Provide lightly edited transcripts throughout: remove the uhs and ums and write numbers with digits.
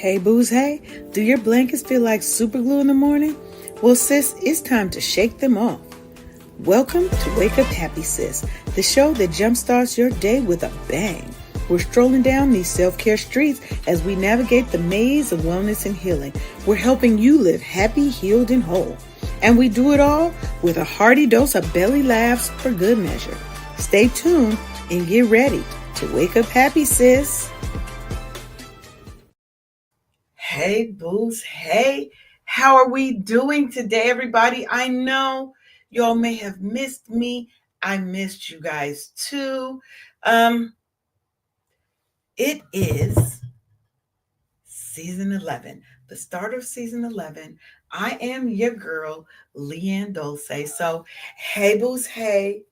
Hey booze, hey, do your blankets feel like super glue in the morning? Well sis, it's time to shake them off. Welcome to Wake Up Happy Sis, the show that jumpstarts your day with a bang. We're strolling down these self-care streets as we navigate the maze of wellness and healing. We're helping you live happy, healed, and whole. And we do it all with a hearty dose of belly laughs for good measure. Stay tuned and get ready to wake up happy, sis. Hey, booze. Hey, how are we doing today, everybody? I know y'all may have missed me. I missed you guys too. It is season 11, the start of season 11. I am your girl, Leanne Dulce. So, hey, booze. Hey.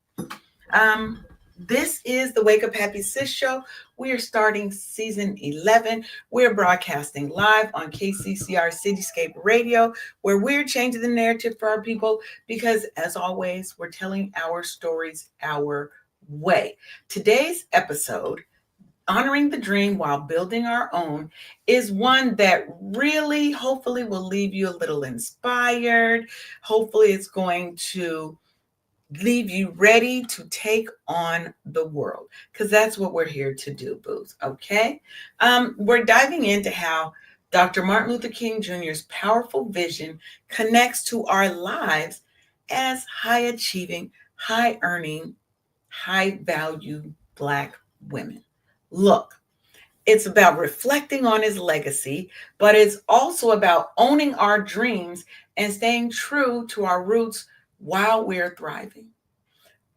This is the Wake Up Happy Sis show. We are starting season 11. We're broadcasting live on KCCR Cityscape Radio, where we're changing the narrative for our people because, as always, we're telling our stories our way. Today's episode, Honoring the Dream While Building Our Own, is one that really, hopefully, will leave you a little inspired. Hopefully, it's going to leave you ready to take on the world, because that's what we're here to do, booze. Okay. We're diving into how Dr. Martin Luther King Jr.'s powerful vision connects to our lives as high achieving, high earning, high value Black women. Look, it's about reflecting on his legacy, but it's also about owning our dreams and staying true to our roots while we're thriving.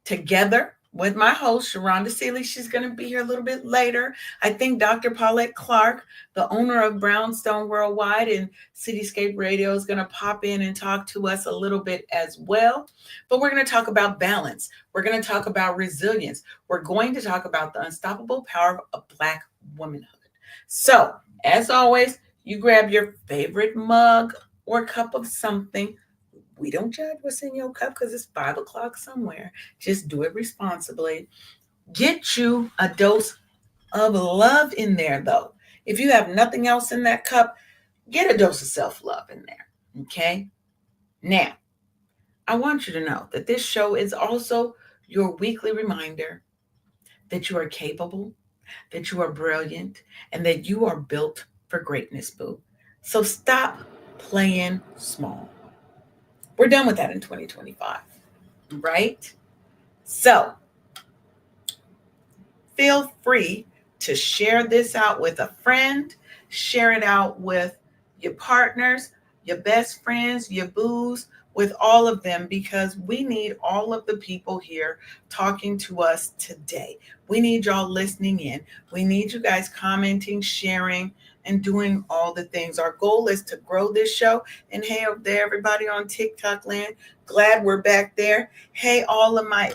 Together with my host, Sharonda Seeley, she's going to be here a little bit later. I think Dr. Paulette Clark, the owner of Brownstone Worldwide and Cityscape Radio, is going to pop in and talk to us a little bit as well. But we're going to talk about balance. We're going to talk about resilience. We're going to talk about the unstoppable power of Black womanhood. So, as always, you grab your favorite mug or cup of something. We don't judge what's in your cup because it's 5 o'clock somewhere. Just do it responsibly. Get you a dose of love in there, though. If you have nothing else in that cup, get a dose of self-love in there. Okay? Now, I want you to know that this show is also your weekly reminder that you are capable, that you are brilliant, and that you are built for greatness, boo. So stop playing small. We're done with that in 2025, right? So feel free to share this out with a friend, share it out with your partners, your best friends, your boos, with all of them, because we need all of the people here talking to us today. We need y'all listening in. We need you guys commenting, sharing, and doing all the things. Our goal is to grow this show. And hey, up there, everybody on TikTok land, glad we're back there. Hey, all of my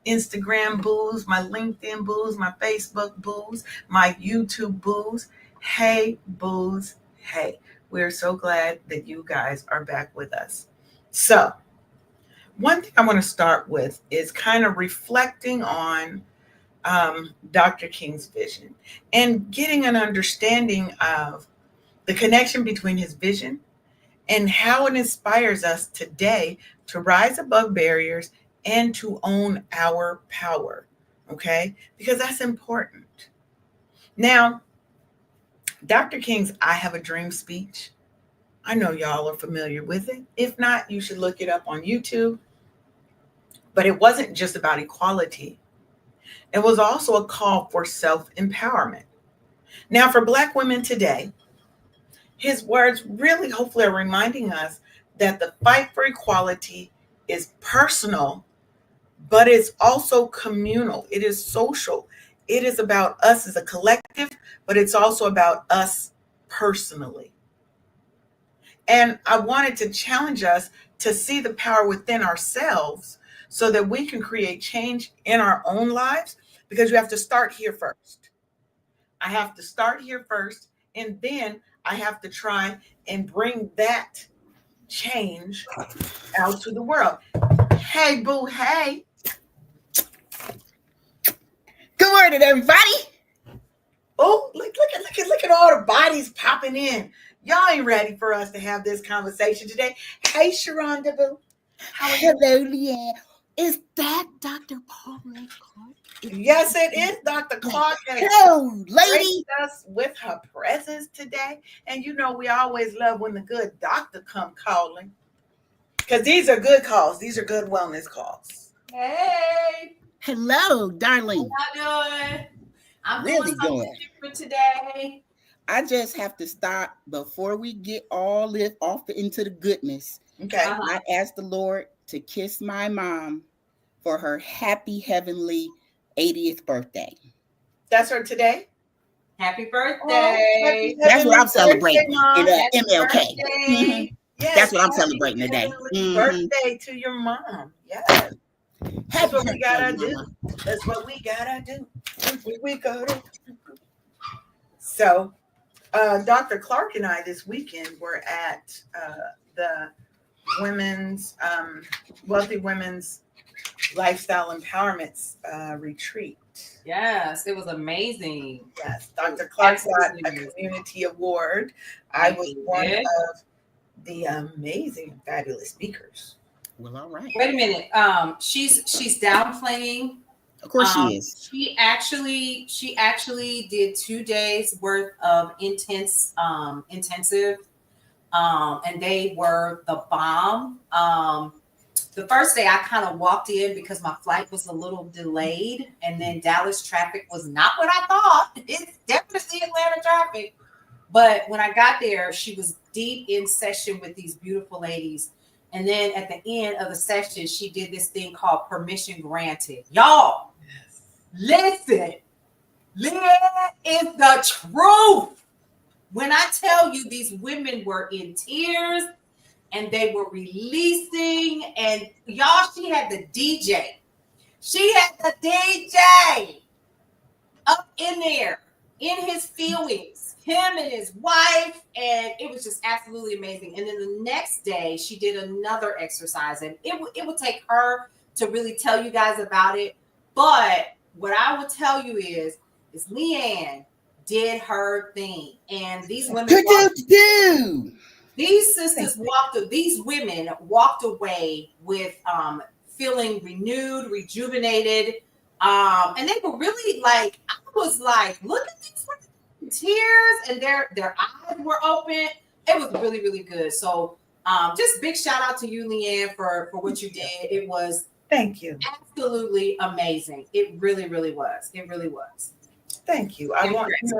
Instagram boos, my LinkedIn boos, my Facebook boos, my YouTube boos. Hey, boos, hey. We're so glad that you guys are back with us. So, one thing I want to start with is kind of reflecting on Dr. King's vision and getting an understanding of the connection between his vision and how it inspires us today to rise above barriers and to own our power. Okay? Because that's important. Now, Dr. King's I Have a Dream speech, I know y'all are familiar with it. If not, you should look it up on YouTube. But it wasn't just about equality. It was also a call for self-empowerment. Now, for Black women today, his words really hopefully are reminding us that the fight for equality is personal, but it's also communal. It is social. It is about us as a collective, but it's also about us personally. And I wanted to challenge us to see the power within ourselves so that we can create change in our own lives, because you have to start here first. I have to start here first, and then I have to try and bring that change out to the world. Hey, boo, hey. Good morning, everybody. Oh, look at all the bodies popping in. Y'all ain't ready for us to have this conversation today. Hey, Sharonda Boo. How are you? Hello, Leanne. Is that Dr. Paulette Clark? Yes, it is. Dr. Clark has Hello, graced lady. us with her presence today. And you know, we always love when the good doctor come calling. Because these are good calls. These are good wellness calls. Hey, Hello, darling. how y'all doing? I'm doing Really something good. different today. I just have to stop before we get all it off into the goodness. Okay. I asked the Lord to kiss my mom for her happy heavenly 80th birthday. That's her today. Happy Oh, happy birthday. That's what heavenly I'm celebrating birthday, Mom. in Happy MLK. birthday. Yes, That's what I'm happy celebrating today. heavenly birthday to your mom. Yes. That's Happy what we birthday, gotta Mama. do. That's what we gotta do. That's what we gotta do. So, Dr. Clark and I this weekend were at the women's wealthy women's lifestyle empowerment retreat. Yes, it was amazing. Yes, Dr. Clark got Absolutely a amazing. community award. I was one did. of the amazing and fabulous speakers. Well, all right. Wait a minute. She's downplaying. Of course she is. She actually did 2 days worth of intensive, and they were the bomb. The first day I kind of walked in because my flight was a little delayed, and then Dallas traffic was not what I thought. It's definitely Atlanta traffic. But when I got there, she was deep in session with these beautiful ladies. And then at the end of the session, she did this thing called permission granted. Y'all, listen, Leah is the truth. When I tell you these women were in tears and they were releasing, and y'all, she had the DJ. She had the DJ up in there in his feelings, him and his wife, and it was just absolutely amazing. And then the next day, she did another exercise, and it would take her to really tell you guys about it. But what I will tell you is Leanne did her thing, and these women these sisters these women walked away with feeling renewed, rejuvenated, and they were really like, I was like, look at these women, tears, and their eyes were open. It was really, really good. So just big shout out to you, Leanne, for what you did. It was Thank you. absolutely amazing. It really, really was. It really was. Thank you.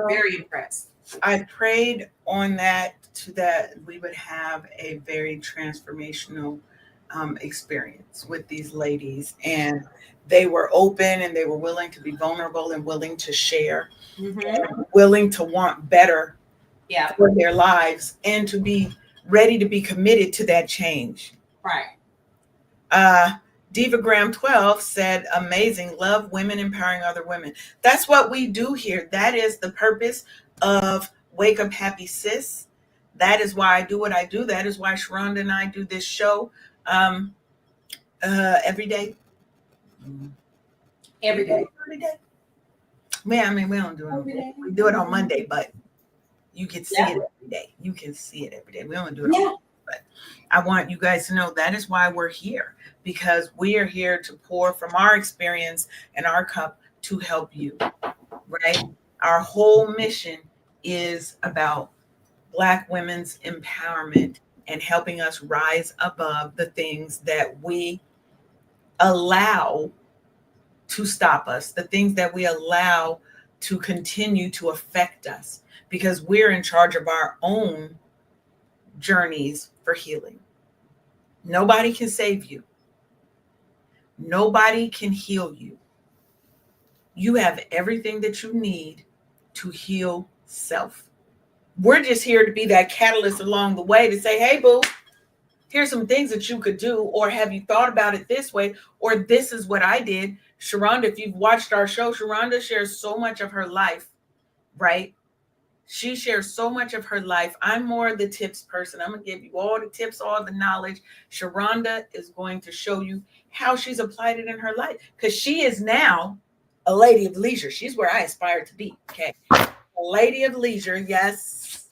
Very impressed. I prayed on that we would have a very transformational experience with these ladies, and they were open and they were willing to be vulnerable and willing to share, and willing to want better for their lives and to be ready to be committed to that change. Right. Diva Graham 12 said, amazing, love women empowering other women. That's what we do here. That is the purpose of Wake Up Happy Sis. That is why I do what I do. That is why Sharonda and I do this show every day. Every day. Man, I mean, we don't do it every day. We do it on Monday, but you can see it every day. You can see it every day. We don't do it on Monday, but I want you guys to know that is why we're here, because we are here to pour from our experience and our cup to help you, right? Our whole mission is about Black women's empowerment and helping us rise above the things that we allow to stop us, the things that we allow to continue to affect us, because we're in charge of our own journeys for healing. Nobody can save you. Nobody can heal you. You have everything that you need to heal self. We're just here to be that catalyst along the way to say, hey, boo, here's some things that you could do, or have you thought about it this way, or this is what I did. Sharonda, if you've watched our show, Sharonda shares so much of her life, right? She shares so much of her life. I'm more the tips person. I'm going to give you all the tips, all the knowledge. Sharonda is going to show you how she's applied it in her life, because she is now a lady of leisure. She's where I aspire to be, okay? lady of leisure. Yes.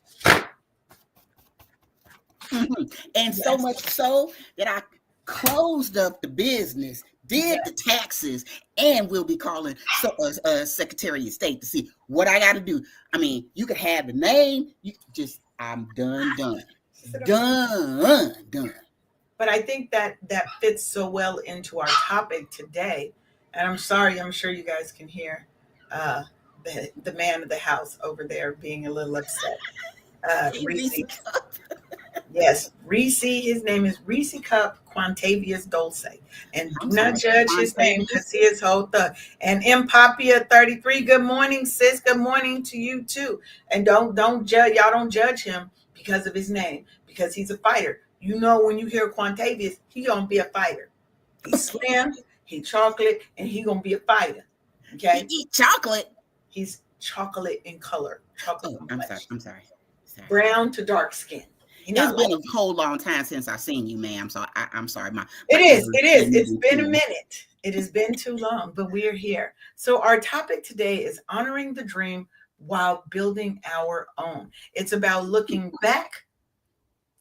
And so much so that I closed up the business, did the taxes, and will be calling Secretary of State to see what I got to do. I mean, you could have the name. You just, I'm done. But I think that fits so well into our topic today. And I'm sorry, I'm sure you guys can hear the man of the house over there being a little upset. Reese. Yes, Reese. His name is Reese Cup Quantavious Dulce. And do not judge his name because he is whole thug. And Impapia 33, good morning, sis. Good morning to you too. And don't judge, y'all don't judge him because of his name, because he's a fighter. You know, when you hear Quantavious, he gonna be a fighter. He's slim, he chocolate, and he gonna be a fighter. Okay. He eat chocolate. He's chocolate in color. Chocolate. Oh, I'm sorry. Brown to dark skin. It's been a whole long time since I've seen you, ma'am. So I'm sorry. It is. It's been a minute. It has been too long, but we are here. So our topic today is honoring the dream while building our own. It's about looking back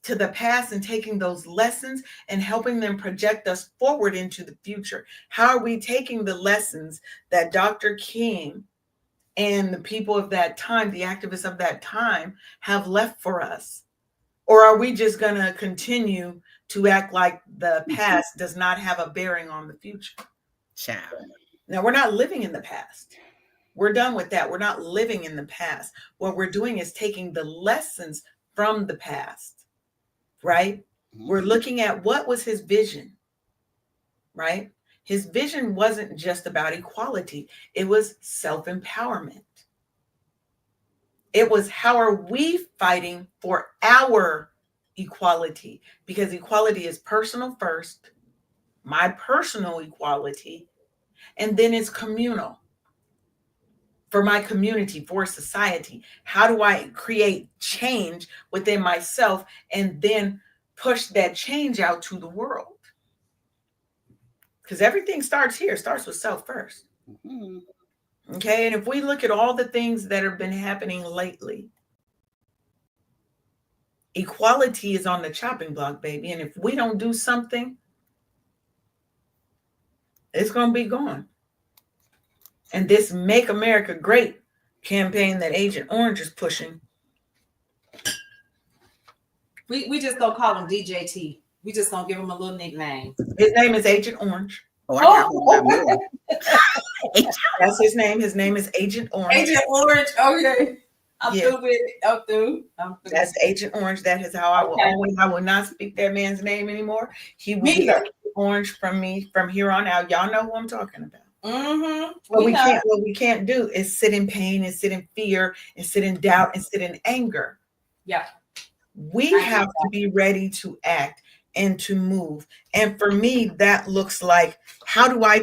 to the past and taking those lessons and helping them project us forward into the future. How are we taking the lessons that Dr. King and the people of that time, the activists of that time, have left for us? Or are we just going to continue to act like the past does not have a bearing on the future? Child. Now, we're not living in the past. We're done with that. We're not living in the past. What we're doing is taking the lessons from the past, right? Mm-hmm. We're looking at what was his vision, right? His vision wasn't just about equality. It was self-empowerment. It was, how are we fighting for our equality? Because equality is personal first, my personal equality, and then it's communal. For my community, for society, how do I create change within myself and then push that change out to the world? Because everything starts here, starts with self first. Mm-hmm. Okay, and if we look at all the things that have been happening lately, equality is on the chopping block, baby. And if we don't do something, it's going to be gone. And this Make America Great campaign that Agent Orange is pushing. We just don't call him DJT. We just don't give him a little nickname. His name is Agent Orange. That's his name. His name is Agent Orange. Agent Orange. Okay. I'm through with it. I'm through. That's Agent Orange. That is how I will always. I will not speak that man's name anymore. He will be Orange from me from here on out. Y'all know who I'm talking about. Mm-hmm. What we can't do is sit in pain and sit in fear and sit in doubt and sit in anger. Yeah. We have to be ready to act and to move. And for me, that looks like, how do I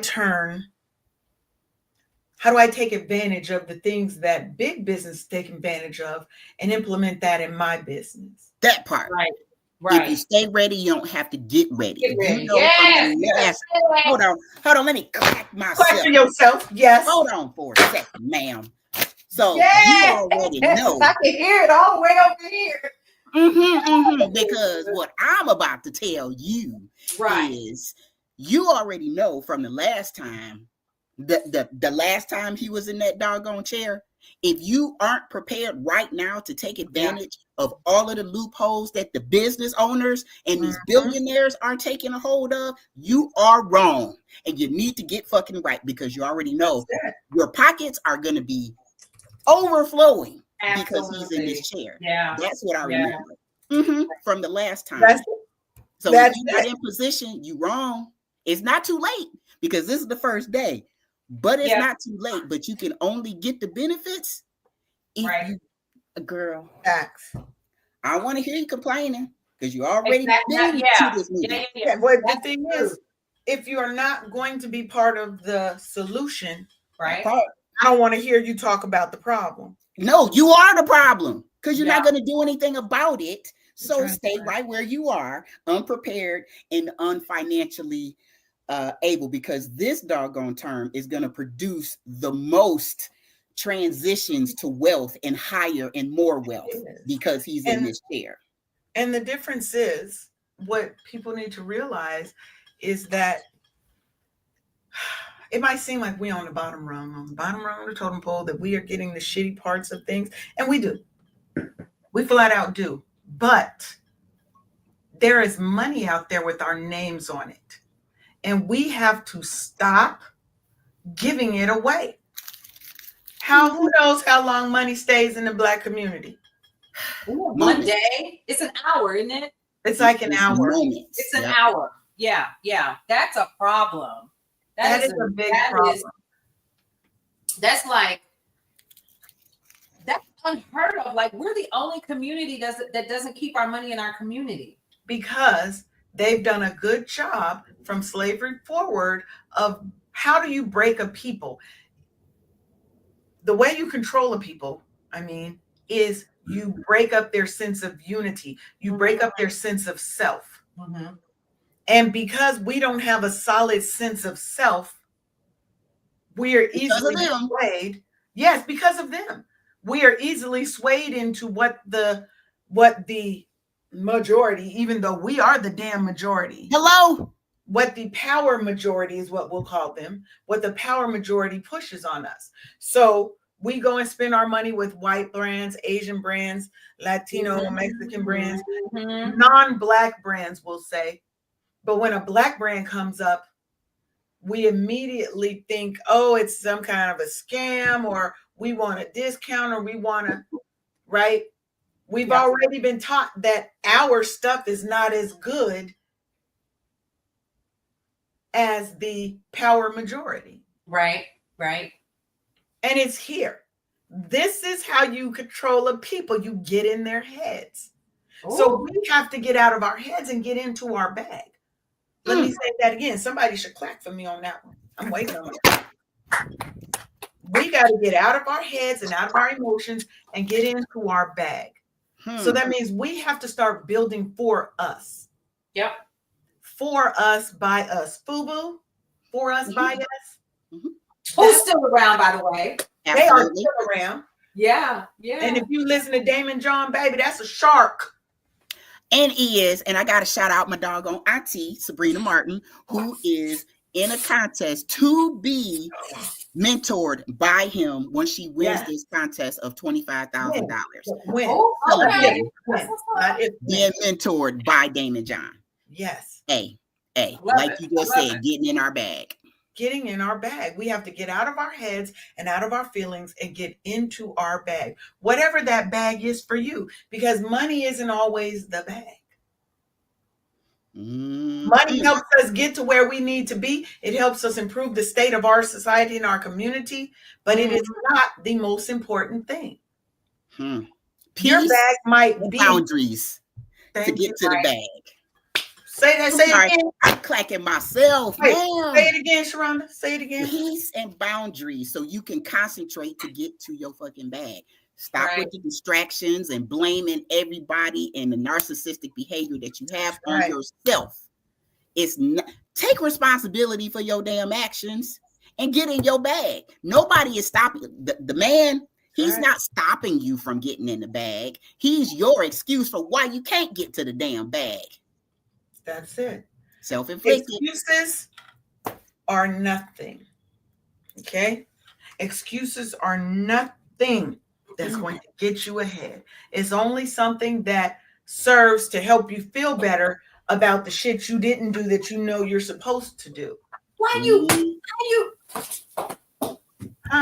take advantage of the things that big business take advantage of and implement that in my business? That part. Right. If you stay ready, you don't have to get ready. Get ready. You know, yes. Hold on. Let me clap myself. Clap for yourself. Yes. Hold on for a second, ma'am. So you already know. I can hear it all the way over here. Because what I'm about to tell you is, you already know from the last time, the last time he was in that doggone chair, if you aren't prepared right now to take advantage of all of the loopholes that the business owners and these billionaires are taking a hold of, you are wrong. And you need to get fucking right, because you already know your pockets are going to be overflowing. Absolutely. Because he's in this chair. Yeah. That's what I remember from the last time. So if you're not in position, you wrong. It's not too late, because this is the first day. But it's not too late. But you can only get the benefits if you, girl. Facts. I want to hear you complaining, because you already been to this movie. Well, the thing is, if you are not going to be part of the solution, right? I don't want to hear you talk about the problem. No, you are the problem, because you're not going to do anything about it. So stay right where you are, unprepared and unfinancially able, because this doggone term is going to produce the most transitions to wealth and higher and more wealth because he's in this chair. And the difference is, what people need to realize is that it might seem like we're on the bottom rung of the totem pole, that we are getting the shitty parts of things. And we do. We flat out do. But there is money out there with our names on it. And we have to stop giving it away. Who knows how long money stays in the Black community? Ooh, one day. It's an hour, isn't it? It's like an hour. Moments. It's an hour. Yeah. That's a problem. That is a big problem. That's unheard of. Like, we're the only community that doesn't keep our money in our community. Because they've done a good job from slavery forward of how do you break a people? The way you control a people, is you break up their sense of unity. You break up their sense of self. Mm-hmm. And because we don't have a solid sense of self, we are easily swayed. Yes, because of them. We are easily swayed into what the majority, even though we are the damn majority. Hello. What the power majority is what we'll call them, what the power majority pushes on us. So we go and spend our money with white brands, Asian brands, Latino, Mexican brands, non-Black brands, we'll say. But when a Black brand comes up, we immediately think, oh, it's some kind of a scam, or we want a discount, or we want to, right? We've already been taught that our stuff is not as good as the power majority. Right. And it's here. This is how you control a people. You get in their heads. Ooh. So we have to get out of our heads and get into our bag. Let me say that again. Somebody should clap for me on that one. I'm waiting on it. We got to get out of our heads and out of our emotions and get into our bag. So that means we have to start building for us. Yep. For us, by us. FUBU, for us, by us. Who's still around, by the way? Absolutely. They are still around. Yeah. And if you listen to Damon John, baby, that's a shark. And and I got to shout out my doggone auntie, Sabrina Martin, who is in a contest to be mentored by him when she wins this contest of $25,000. Being mentored by Damon John. Yes. Like you just said, getting in our bag. Getting in our bag. We have to get out of our heads and out of our feelings and get into our bag. Whatever that bag is for you, because money isn't always the bag. Money helps us get to where we need to be. It helps us improve the state of our society and our community, but it is not the most important thing. Your bag might be boundaries to get to the bag. Say that. Say it again. I'm clacking myself. Wait, say it again, Sharonda. Say it again. Peace and boundaries, so you can concentrate to get to your fucking bag. Stop with the distractions and blaming everybody and the narcissistic behavior that you have on yourself. It's not, take responsibility for your damn actions and get in your bag. Nobody is stopping the man. He's not stopping you from getting in the bag. He's your excuse for why you can't get to the damn bag. That's it. Self-inflicted. Excuses are nothing. Okay? Excuses are nothing that's going to get you ahead. It's only something that serves to help you feel better about the shit you didn't do that you know you're supposed to do. Why you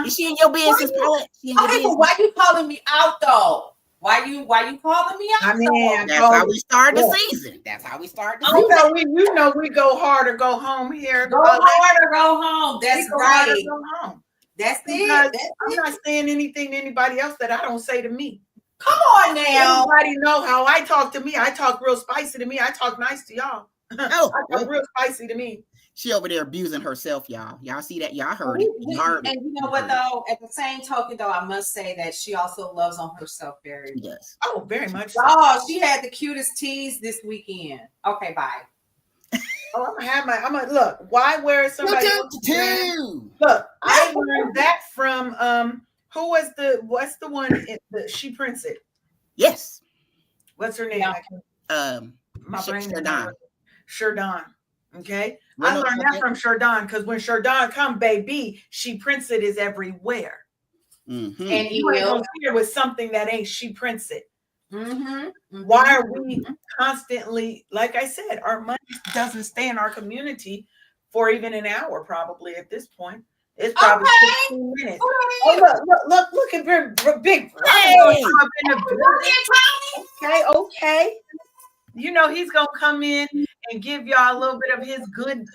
Is she in your business, Paulette? Why you calling me out though? Why you calling me out? I mean, that's how we start the season. That's how we start the season. You know we go hard or go home here. Go hard or go home. That's right. Go home. That's because I'm not saying anything to anybody else that I don't say to me. Come on now. Everybody know how I talk to me. I talk real spicy to me. I talk nice to y'all. I talk real spicy to me. She over there abusing herself, y'all. Y'all see that? Y'all heard it. And you know what, though? At the same token, though, I must say that she also loves on herself very much. Yes. Oh, very much. Oh, she had the cutest tease this weekend. Okay, bye. Oh, I'm gonna look. Why wear somebody else's brand? Look, I learned that from What's the one She Prince It? Yes. What's her name? Yeah. My brain is Sherdon. Sherdon. Okay. Run I up learned with that it. from Sherdon, because when Sherdon come, baby, She Prince It is everywhere. Mhm. And You ain't gonna see her with something that ain't She Prince It. Mm-hmm. Why are we constantly, like I said, our money doesn't stay in our community for even an hour, probably at this point. It's probably 15 minutes. Oh, look at big. Hey! Okay. You know he's gonna come in and give y'all a little bit of his good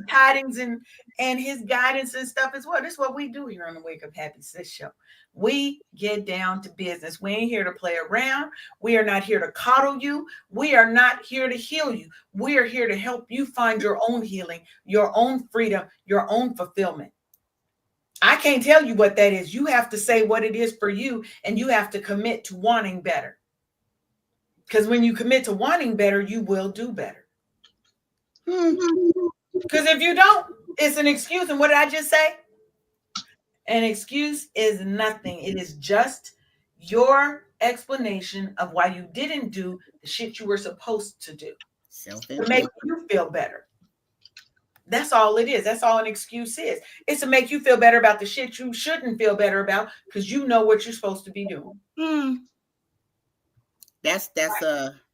tidings and his guidance and stuff as well. This is what we do here on the Wake Up Happy Sis Show. We get down to business. We ain't here to play around. We are not here to coddle you. We are not here to heal you. We are here to help you find your own healing, your own freedom, your own fulfillment. I can't tell you what that is. You have to say what it is for you, and you have to commit to wanting better. Because when you commit to wanting better, you will do better. Because if you don't, it's an excuse. And what did I just say? An excuse is nothing. It is just your explanation of why you didn't do the shit you were supposed to do to make you feel better. That's all it is. That's all an excuse is. It's to make you feel better about the shit you shouldn't feel better about, because you know what you're supposed to be doing. That's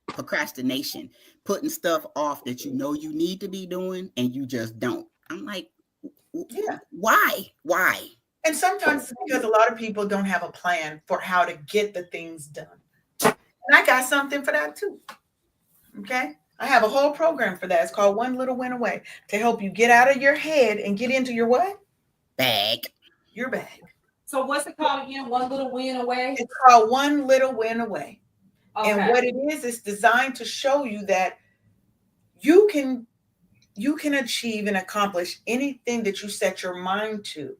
procrastination, putting stuff off that you know you need to be doing and you just don't. I'm like, yeah, why? And sometimes it's because a lot of people don't have a plan for how to get the things done. And I got something for that too. Okay. I have a whole program for that. It's called One Little Win Away, to help you get out of your head and get into your what? Bag. Your bag. So what's it called again? One Little Win Away? It's called One Little Win Away. Okay. And what it is, it's designed to show you that you can achieve and accomplish anything that you set your mind to.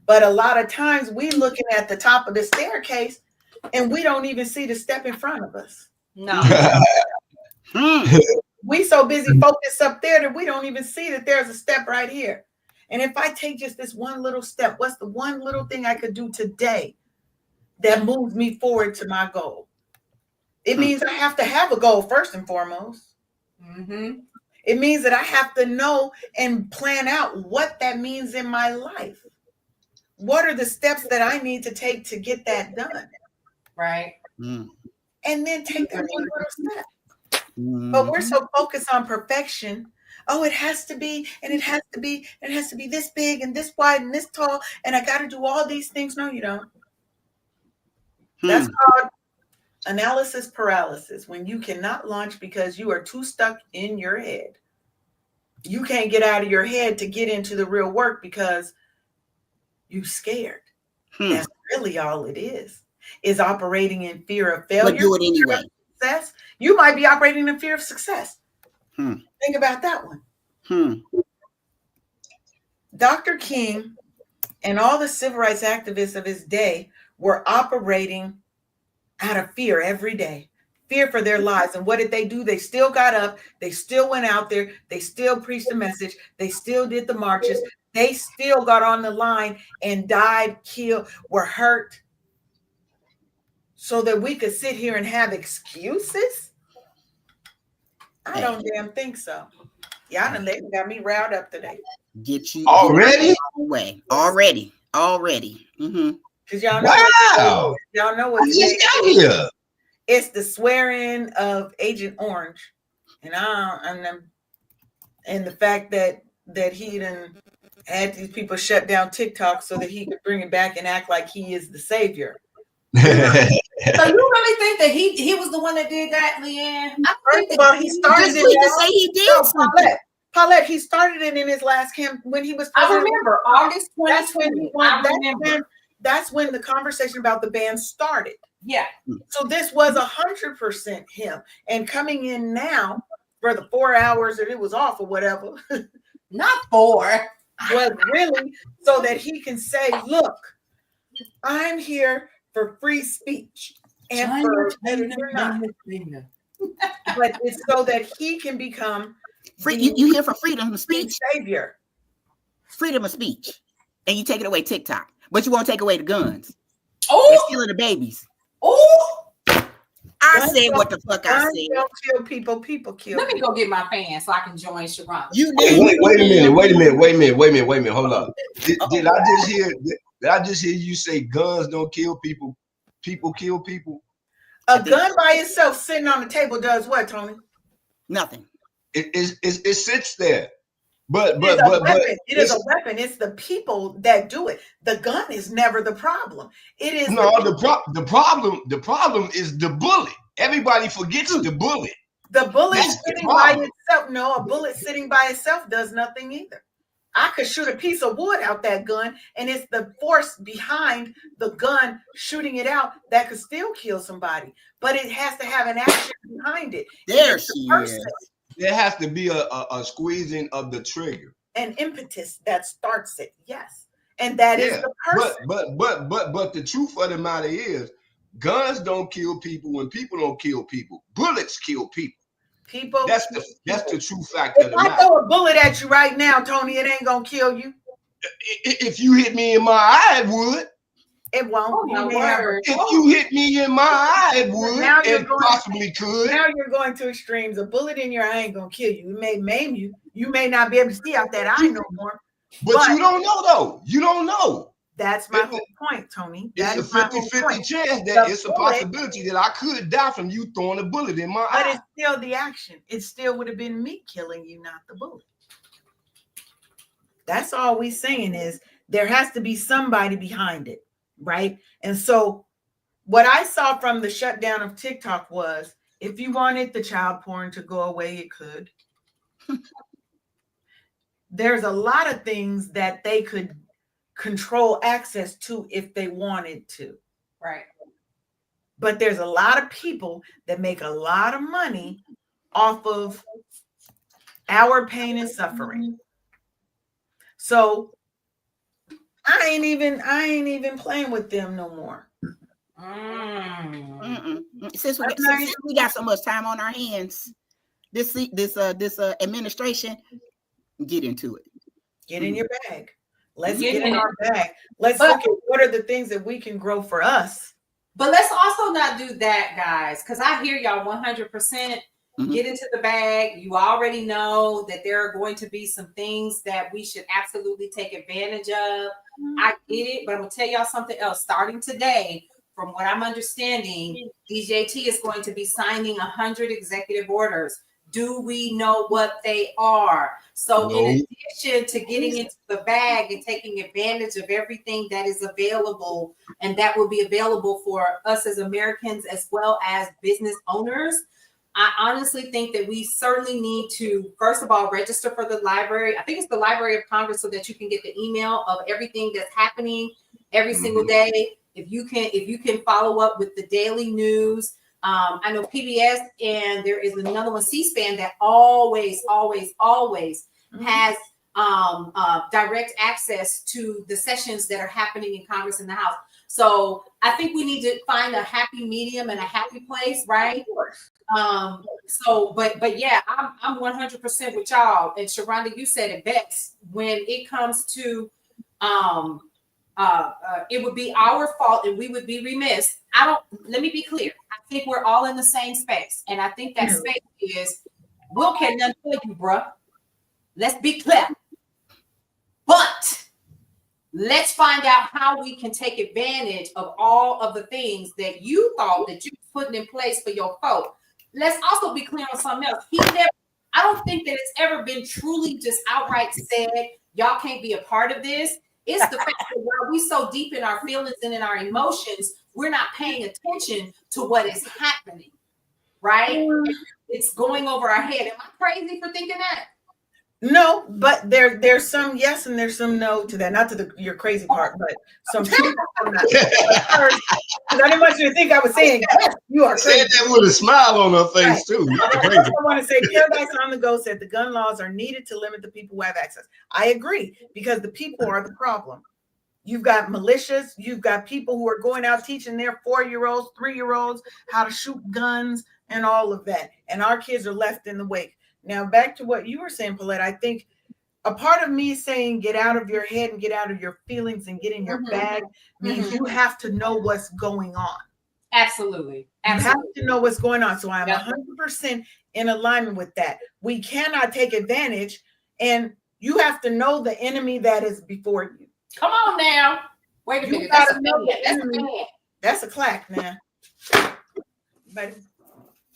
But a lot of times we looking at the top of the staircase and we don't even see the step in front of us. No. We so busy focused up there that we don't even see that there's a step right here. And if I take just this one little step, what's the one little thing I could do today that moves me forward to my goal? It means I have to have a goal first and foremost. It means that I have to know and plan out what that means in my life. What are the steps that I need to take to get that done? Right. And then take that one little step. But we're so focused on perfection. Oh, it has to be, and it has to be, and it has to be this big and this wide and this tall, and I got to do all these things. No, you don't. That's called analysis paralysis, when you cannot launch because you are too stuck in your head. You can't get out of your head to get into the real work because you're scared. That's really all it is operating in fear of failure. But do it anyway. Success. You might be operating in fear of success. Think about that one. Dr. King and all the civil rights activists of his day were operating out of fear every day. Fear for their lives. And what did they do? They still got up. They still went out there. They still preached the message. They still did the marches. They still got on the line and died, killed, were hurt, so that we could sit here and have excuses? I don't damn think so. Y'all they got me riled up today. Get you already? Already. Because y'all know, y'all know what's just got here. It's the swearing of Agent Orange, and the fact that he done had these people shut down TikTok so that he could bring it back and act like he is the savior. So you really think that he was the one that did that, Leanne? First of all, he started it. To say he did something. Paulette, he started it in his last camp when he was president. I remember August 2020. That's when the conversation about the ban started. Yeah. So this was 100% him. And coming in now for the 4 hours that it was off or whatever. Not 4. Was really so that he can say, look, I'm here for free speech. And but it's so that he can become free. You here for freedom of speech, savior. Freedom of speech, and you take it away TikTok. But you won't take away the guns. Oh, They're stealing the babies. oh. I said what the fuck I said. Don't kill people. People kill. Let me go get my fan so I can join Sharon. You Wait a minute. Hold up. Did I just hear you say guns don't kill people? People kill people. A gun by itself sitting on the table does what, Tony? Nothing. It sits there. But it is a weapon. It's the people that do it. The gun is never the problem. It is the problem is the bullet. Everybody forgets the bullet. The bullet sitting by itself. No, a bullet sitting by itself does nothing either. I could shoot a piece of wood out that gun, and it's the force behind the gun shooting it out that could still kill somebody. But it has to have an action behind it. There she is. There has to be a squeezing of the trigger. An impetus that starts it, yes. And that is the person. But the truth of the matter is, guns don't kill people and people don't kill people. Bullets kill people. That's the true fact of the matter. If I throw a bullet at you right now, Tony, it ain't gonna kill you. If you hit me in my eye, it would. It won't. If you hit me in my eye, it would. Now It possibly could. Now you're going to extremes. A bullet in your eye ain't gonna kill you. It may maim you. You may not be able to see out that eye no more. But you don't know though. You don't know. That's my whole point, Tony. It's a 50-50 chance that it's a possibility that I could die from you throwing a bullet in my eye. But it's still the action. It still would have been me killing you, not the bullet. That's all we're saying is there has to be somebody behind it, right? And so what I saw from the shutdown of TikTok was if you wanted the child porn to go away, it could. There's a lot of things that they could control access to if they wanted to. Right. But there's a lot of people that make a lot of money off of our pain and suffering. So I ain't even playing with them no more. Since we got so much time on our hands, this administration, get into it. Get in your bag. Let's get in our bag. Let's look at what are the things that we can grow for us. But let's also not do that, guys, because I hear y'all 100%. Get into the bag. You already know that there are going to be some things that we should absolutely take advantage of. I get it, but I'm going to tell y'all something else. Starting today, from what I'm understanding, DJT is going to be signing 100 executive orders. Do we know what they are? So in addition to getting into the bag and taking advantage of everything that is available, and that will be available for us as Americans as well as business owners, I honestly think that we certainly need to, first of all, register for the library. I think it's the Library of Congress so that you can get the email of everything that's happening every single day. If you can follow up with the daily news. I know PBS and there is another one, C-SPAN, that always has direct access to the sessions that are happening in Congress and the House. So I think we need to find a happy medium and a happy place, right? But yeah, I'm 100% with y'all. And Sharonda, you said it best. When it comes to it would be our fault and we would be remiss. Let me be clear. I think we're all in the same space. And I think that space is, we'll can't nothing for you, bruh. Let's be clear. But let's find out how we can take advantage of all of the things that you thought that you were putting in place for your folk. Let's also be clear on something else. I don't think that it's ever been truly just outright said, y'all can't be a part of this. It's the fact that while we so deep in our feelings and in our emotions, we're not paying attention to what is happening, right? It's going over our head. Am I crazy for thinking that? No, but there's some yes and there's some no to that. Not to your crazy part, but some truth. Because I didn't want you to think I was saying yes, you are crazy. Said that with a smile on her face too. I want to say Paradise on the Go said the gun laws are needed to limit the people who have access. I agree, because the people are the problem. You've got militias, you've got people who are going out teaching their 4-year-olds, 3-year-olds how to shoot guns and all of that. And our kids are left in the wake. Now, back to what you were saying, Paulette, I think a part of me saying get out of your head and get out of your feelings and get in your bag means you have to know what's going on. Absolutely. You have to know what's going on. So I'm 100% in alignment with that. We cannot take advantage, and you have to know the enemy that is before you. Come on now. Wait a minute. That's a know the enemy. That's a clack, man. But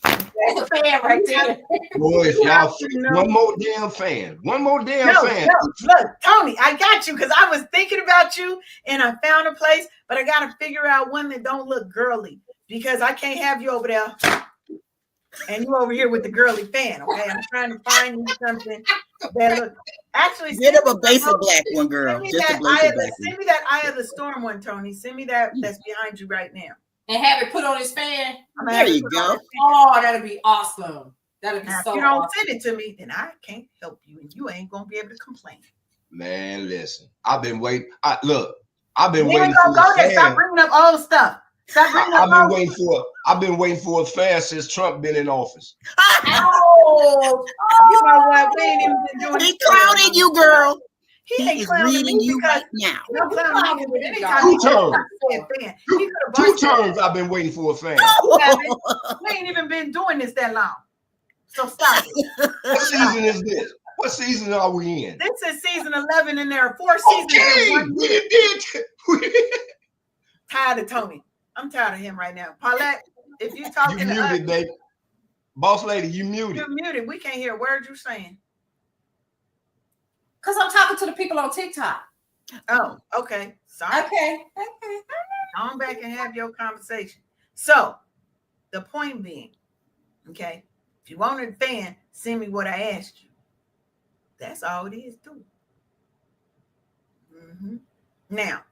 that's a fan right there. Boy, if y'all one more damn fan. Look, Tony, I got you because I was thinking about you and I found a place, but I got to figure out one that don't look girly because I can't have you over there and you over here with the girly fan. Okay, I'm trying to find you something that look. Actually, get him a basic black one, girl. Just a basic black one. Send me that Eye of the Storm one, Tony. Send me that that's behind you right now. And have it put on his fan. There you go. Oh, that'd be awesome. That'd be now, so if you don't awesome. send it to me, then I can't help you, and you ain't gonna be able to complain. Man, listen, I've been waiting. I've been waiting for a fan. Stop bringing up old stuff. I've been waiting for a fan since Trump been in office. Oh, you know what? We ain't even been doing. He clowning you, girl. He ain't is reading you right now. Two terms I've been waiting for a fan. We ain't even been doing this that long. So stop it. What season is this? What season are we in? This is season 11 and there are 4 seasons. Okay, we did. Tired of Tony. I'm tired of him right now. Paulette, if you talking you to muted, us, baby. Boss lady, you muted. You're muted. We can't hear a word you're saying. Because I'm talking to the people on TikTok. Oh, okay. Sorry. Okay. Come back and have your conversation. So, the point being, okay, if you want a fan, send me what I asked you. That's all it is, too. Now,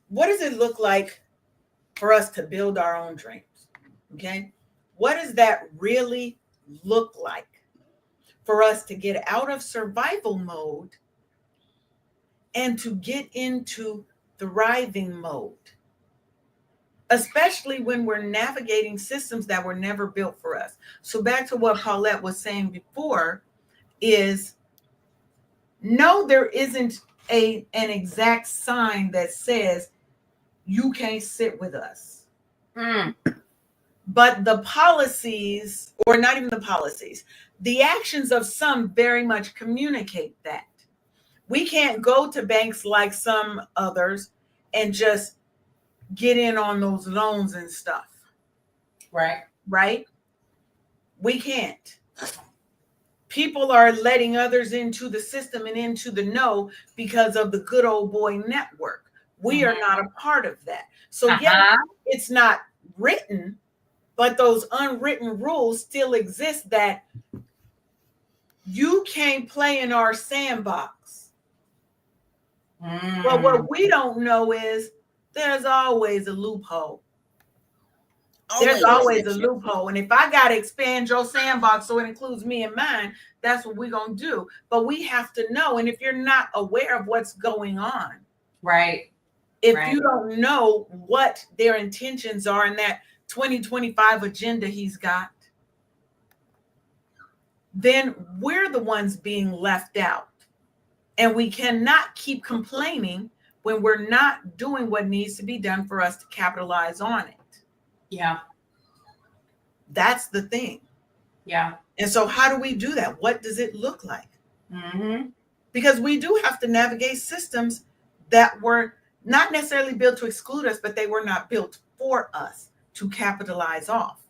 what does it look like for us to build our own dreams? Okay, what does that really look like for us to get out of survival mode and to get into thriving mode, especially when we're navigating systems that were never built for us? So back to what Paulette was saying before is, no, there isn't an exact sign that says you can't sit with us. But the policies, or not even the policies, the actions of some very much communicate that. We can't go to banks like some others and just get in on those loans and stuff. Right? We can't. People are letting others into the system and into the know because of the good old boy network. We are not a part of that. So yeah, it's not written, but those unwritten rules still exist that you can't play in our sandbox. But what we don't know is there's always a loophole. There's always a loophole. And if I got to expand your sandbox so it includes me and mine, that's what we're going to do. But we have to know. And if you're not aware of what's going on, if you don't know what their intentions are in that 2025 agenda he's got, then we're the ones being left out. And we cannot keep complaining when we're not doing what needs to be done for us to capitalize on it. Yeah. That's the thing. Yeah. And so how do we do that? What does it look like? Because we do have to navigate systems that were not necessarily built to exclude us, but they were not built for us to capitalize off.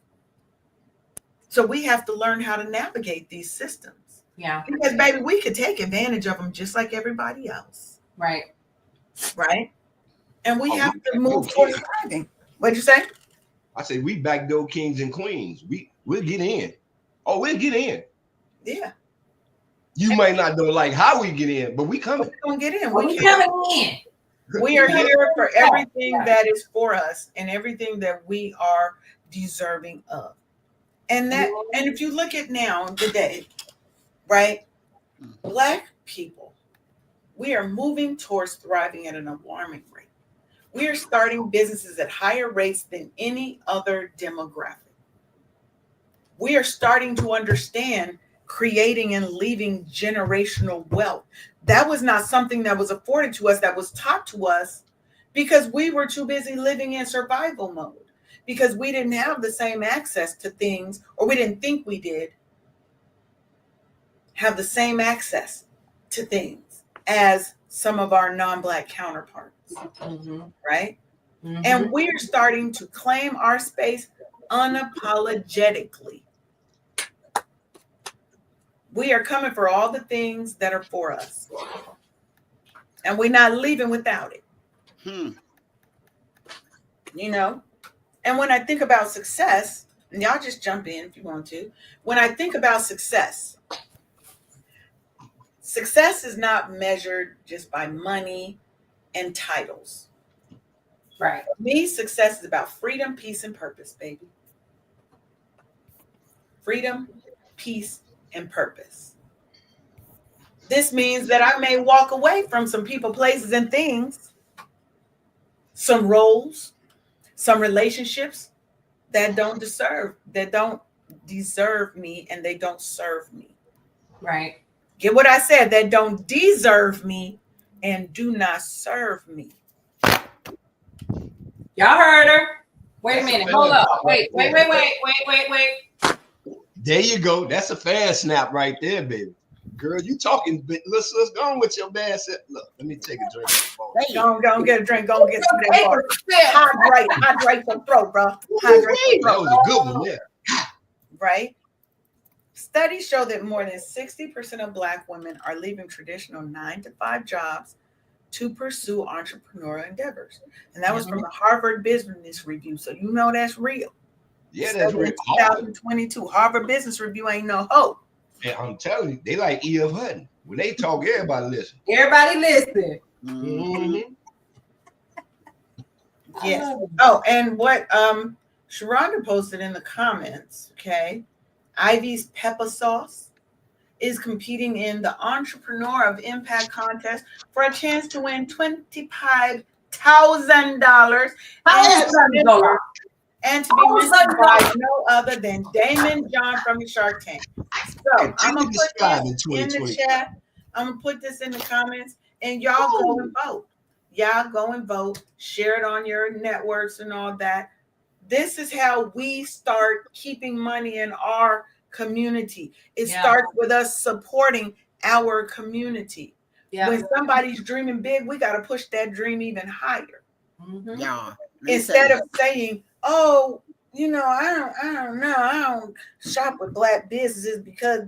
So we have to learn how to navigate these systems. Yeah. Because baby, we could take advantage of them just like everybody else. Right. And we have to move towards thriving. What'd you say? I say we backdoor kings and queens. We'll get in. Oh, we'll get in. Yeah. You might not know like how we get in, but we coming. We're gonna get in. We coming in. We are here for everything that is for us and everything that we are deserving of. And if you look at now today, right? Black people, we are moving towards thriving at an alarming rate. We are starting businesses at higher rates than any other demographic. We are starting to understand creating and leaving generational wealth. That was not something that was afforded to us, that was taught to us, because we were too busy living in survival mode, because we didn't have the same access to things, or we didn't think we did have the same access to things as some of our non-Black counterparts, right? And we're starting to claim our space unapologetically. We are coming for all the things that are for us, and we're not leaving without it. You know, and when I think about success, and y'all just jump in if you want to. When I think about success is not measured just by money and titles. Right. For me, success is about freedom, peace, and purpose, baby. Freedom, peace, and purpose. This means that I may walk away from some people, places, and things, some roles, some relationships that don't deserve me, and they don't serve me. Right. Get what I said? That don't deserve me and do not serve me. Y'all heard her. Wait a minute. Hold up. Wait. There you go. That's a fast snap right there, baby. Girl, you talking. Let's go on with your bad set. Look, let me take a drink. Go on, get a drink. Go on, get some of that water. Hydrate the throat, bro. Hydrate the throat. That was a good one there. Right? Studies show that more than 60% of Black women are leaving traditional 9-to-5 jobs to pursue entrepreneurial endeavors. And that was from the Harvard Business Review. So you know that's real. Yeah, that's real. 2022. Harvard Business Review ain't no hope. And I'm telling you, they like E.F. Hutton. When they talk, everybody listen. Everybody listen. Yes. Oh, and what Sharonda posted in the comments, okay? Ivy's pepper sauce is competing in the Entrepreneur of Impact contest for a chance to win $25,000 and to be mentioned by no other than Damon John from the Shark Tank. So I'm gonna put this in the chat. I'm gonna put this in the comments, and y'all go and vote. Y'all go and vote. Share it on your networks and all that. This is how we start keeping money in our community. It starts with us supporting our community. When somebody's dreaming big, we got to push that dream even higher. Instead of saying, "Oh, you know, I don't know, I don't shop with Black businesses because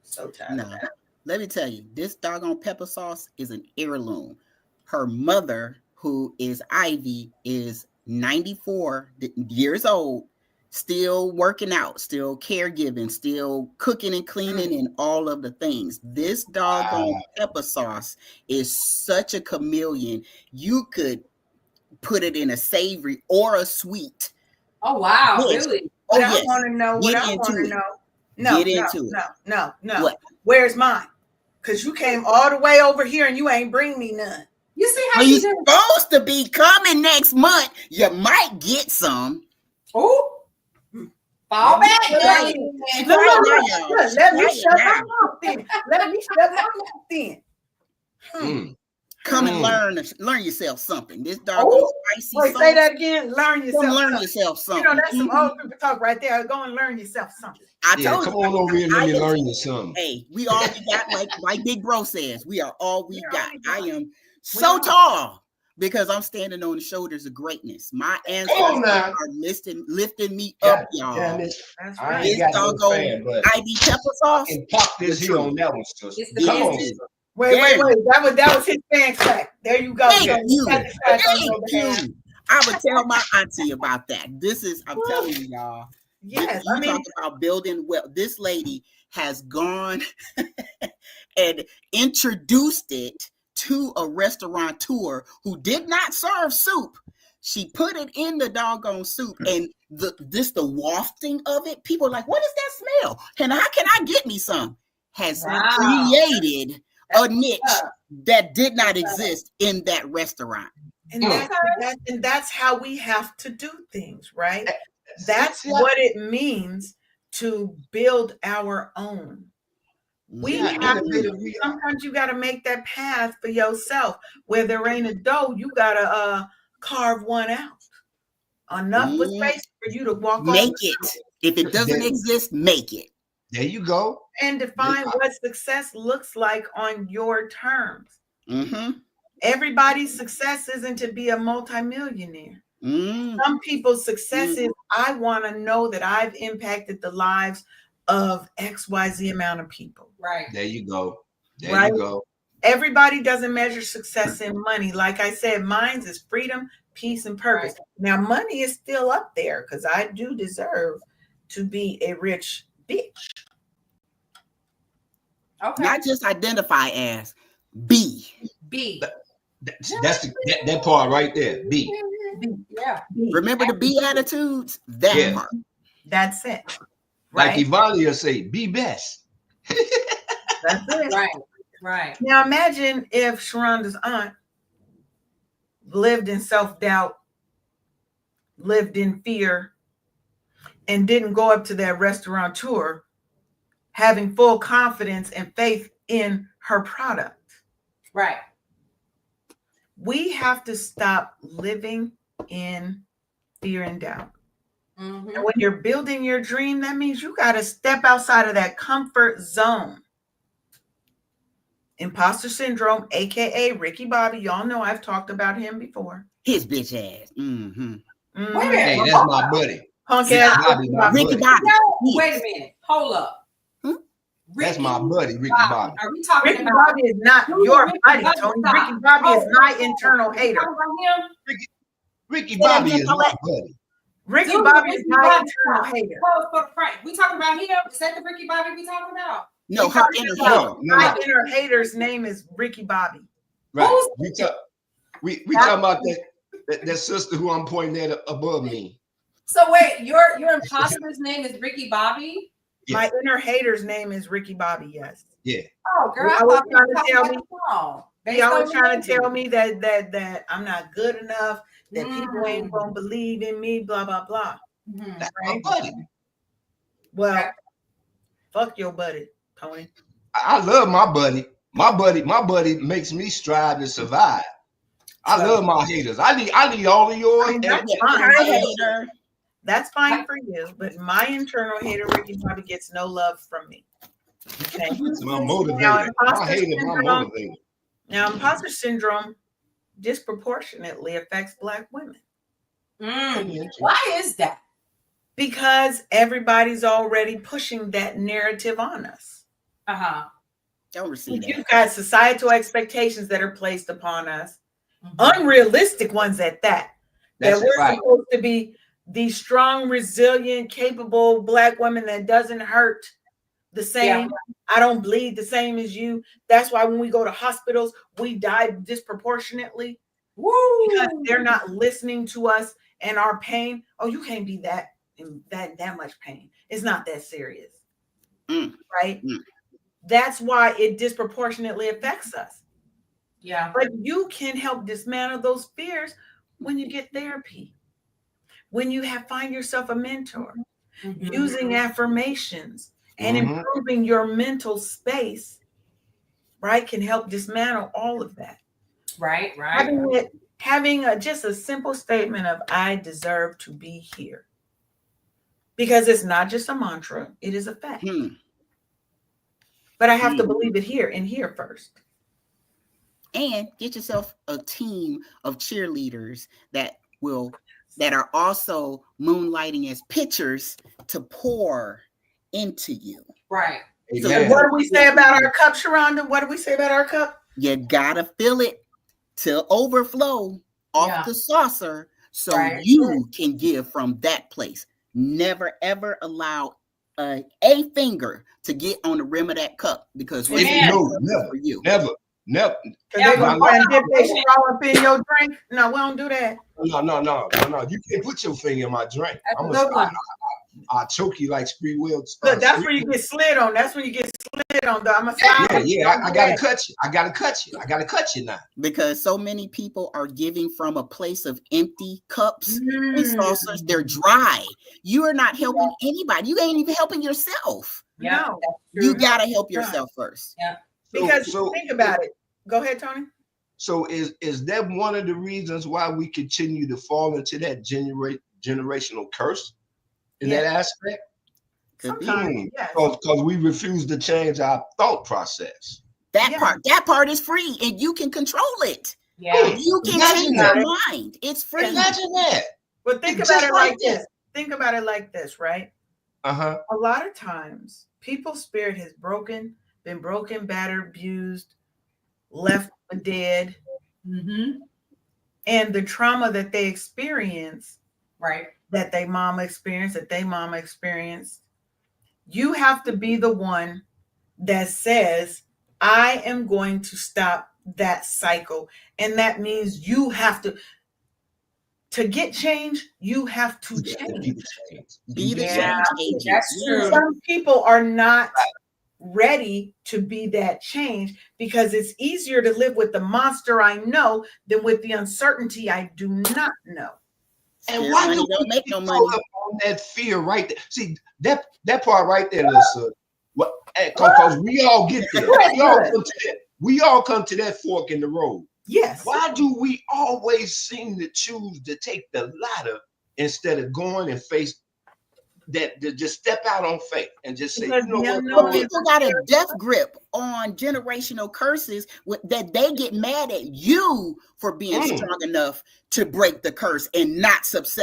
so tired of that." Let me tell you, this doggone pepper sauce is an heirloom. Her mother, who is Ivy, is 94 years old, still working out, still caregiving, still cooking and cleaning and all of the things. This doggone pepper sauce is such a chameleon. You could put it in a savory or a sweet. Oh, wow. Really? What I want to know. No. What? Where's mine? Because you came all the way over here and you ain't bring me none. You see how you're supposed to be coming next month. You might get some. Oh, fall back. Let me shut my mouth then. Come and learn yourself something. This doggone spicy. Wait, say that again. Learn yourself something. You know, that's some old people talk right there. Go and learn yourself something. I told come on over here and let me learn you something. Hey, we all we got, like Big Bro says, we are all we got. I am so tall because I'm standing on the shoulders of greatness. My ancestors are lifting me up, y'all. That's right. This doggone Ivy pepper sauce. And pop this here on that one, sister. Come on. Wait. That was his fan clap. There you go. Thank you. I would tell my auntie about that. I'm telling you, y'all. Yes, you talk about building wealth. This lady has gone and introduced it to a restaurateur who did not serve soup. She put it in the doggone soup, and the wafting of it, people are like, "What is that smell? And how can I get me some?" Has created a niche that did not exist in that restaurant. And that's how we have to do things, right? That's what it means to build our own. We Yeah, have innovative to, we are. sometimes you got to make that path for yourself. Where there ain't a door, you got to carve one out. Enough with space for you to walk on. Make it. If it doesn't exist, make it. There you go. And define what success looks like on your terms. Everybody's success isn't to be a multimillionaire. Some people's success is, I want to know that I've impacted the lives of XYZ amount of people. Right. There you go. There you go. Everybody doesn't measure success in money. Like I said, mine's is freedom, peace, and purpose. Right. Now, money is still up there because I do deserve to be a rich bitch. Okay. Not just identify as, be. That's that part right there. Be. Yeah. Remember the be attitudes? That part. That's it. Right? Like Ivania say, be best. That's it. Right. Now imagine if Sharonda's aunt lived in self-doubt, lived in fear, and didn't go up to that restaurateur having full confidence and faith in her product. Right. We have to stop living in fear and doubt. And when you're building your dream, that means you got to step outside of that comfort zone. Imposter syndrome, aka Ricky Bobby. Y'all know I've talked about him before. His bitch ass. Hey, that's my buddy. Punk ass Ricky Bobby. Wait a minute. Hold up. That's my buddy, Ricky Bobby. Are we talking Ricky about Bobby is not your buddy, Tony. Ricky Bobby is my internal hater. Ricky Bobby is my buddy. Ricky Bobby is my internal hater. We talking about him? Is that the Ricky Bobby we talking about? No, her inner hater. My inner hater's name is Ricky Bobby. Right. We talking about that sister who I'm pointing at above me. So wait, your imposter's name is Ricky Bobby? Yeah. My inner hater's name is Ricky Bobby, yes. Yeah. Oh, girl, I was trying to tell me. Y'all was trying to tell me that I'm not good enough, that people ain't gonna believe in me, blah blah blah. That's my buddy. Well, fuck your buddy, Tony. I love my buddy. My buddy makes me strive to survive. I love my haters. I need all of yours. That's fine for you, but my internal hater, Ricky Bobby, gets no love from me. Okay. It's my motivator. My hater, my motivator. Now, imposter syndrome disproportionately affects Black women. Why is that? Because everybody's already pushing that narrative on us. Don't receive that. You've got societal expectations that are placed upon us, unrealistic ones at that. That we're supposed to be the strong, resilient, capable Black woman that doesn't hurt the same. I don't bleed the same as you. That's why when we go to hospitals, we die disproportionately. Because they're not listening to us and our pain. Oh, you can't be that much pain. It's not that serious. Right? That's why it disproportionately affects us. Yeah. But you can help dismantle those fears when you get therapy. When you find yourself a mentor, using affirmations and improving your mental space, right, can help dismantle all of that. Right. Having just a simple statement of I deserve to be here. Because it's not just a mantra, it is a fact. But I have to believe it here and here first. And get yourself a team of cheerleaders that are also moonlighting as pitchers to pour into you. Right. So what do we say about our cup, Sharonda? What do we say about our cup? You gotta fill it to overflow off the saucer so you can give from that place. Never ever allow a finger to get on the rim of that cup because never. Because they're going to dip their straw up in your drink. No, we don't do that. No. You can't put your finger in my drink. I'm I'll choke you like Spree Will. Look, that's where you get slid on. That's when you get slid on. I'm a slide. Yeah. I gotta cut you. I gotta cut you now. Because so many people are giving from a place of empty cups and saucers. They're dry. You are not helping anybody. You ain't even helping yourself. Yeah, No, you gotta help yourself first. Yeah. Because think about it. Go ahead, Tony. So is that one of the reasons why we continue to fall into that generational curse in that aspect? Sometimes, yes. Because we refuse to change our thought process. That part is free, and you can control it. Yeah, you can change your mind. It's free. Imagine that. But think about it like this. Think about it like this, right? A lot of times, people's spirit has been broken, battered, abused, left for dead, and the trauma that they experience, right, that they mama experienced, you have to be the one that says, I am going to stop that cycle. And that means you have to get change, you have to change. Be the change agent. That's true. Some people are not ready to be that change because it's easier to live with the monster I know than with the uncertainty I do not know. And why do we make no money on that fear right there? See, that part right there, Lisa. Because we all get there. We all come to that fork in the road. Yes. Why do we always seem to choose to take the ladder instead of going and face that? To just step out on faith and just say, you know what? People got a death grip on generational curses that they get mad at you for being strong enough to break the curse and not succumb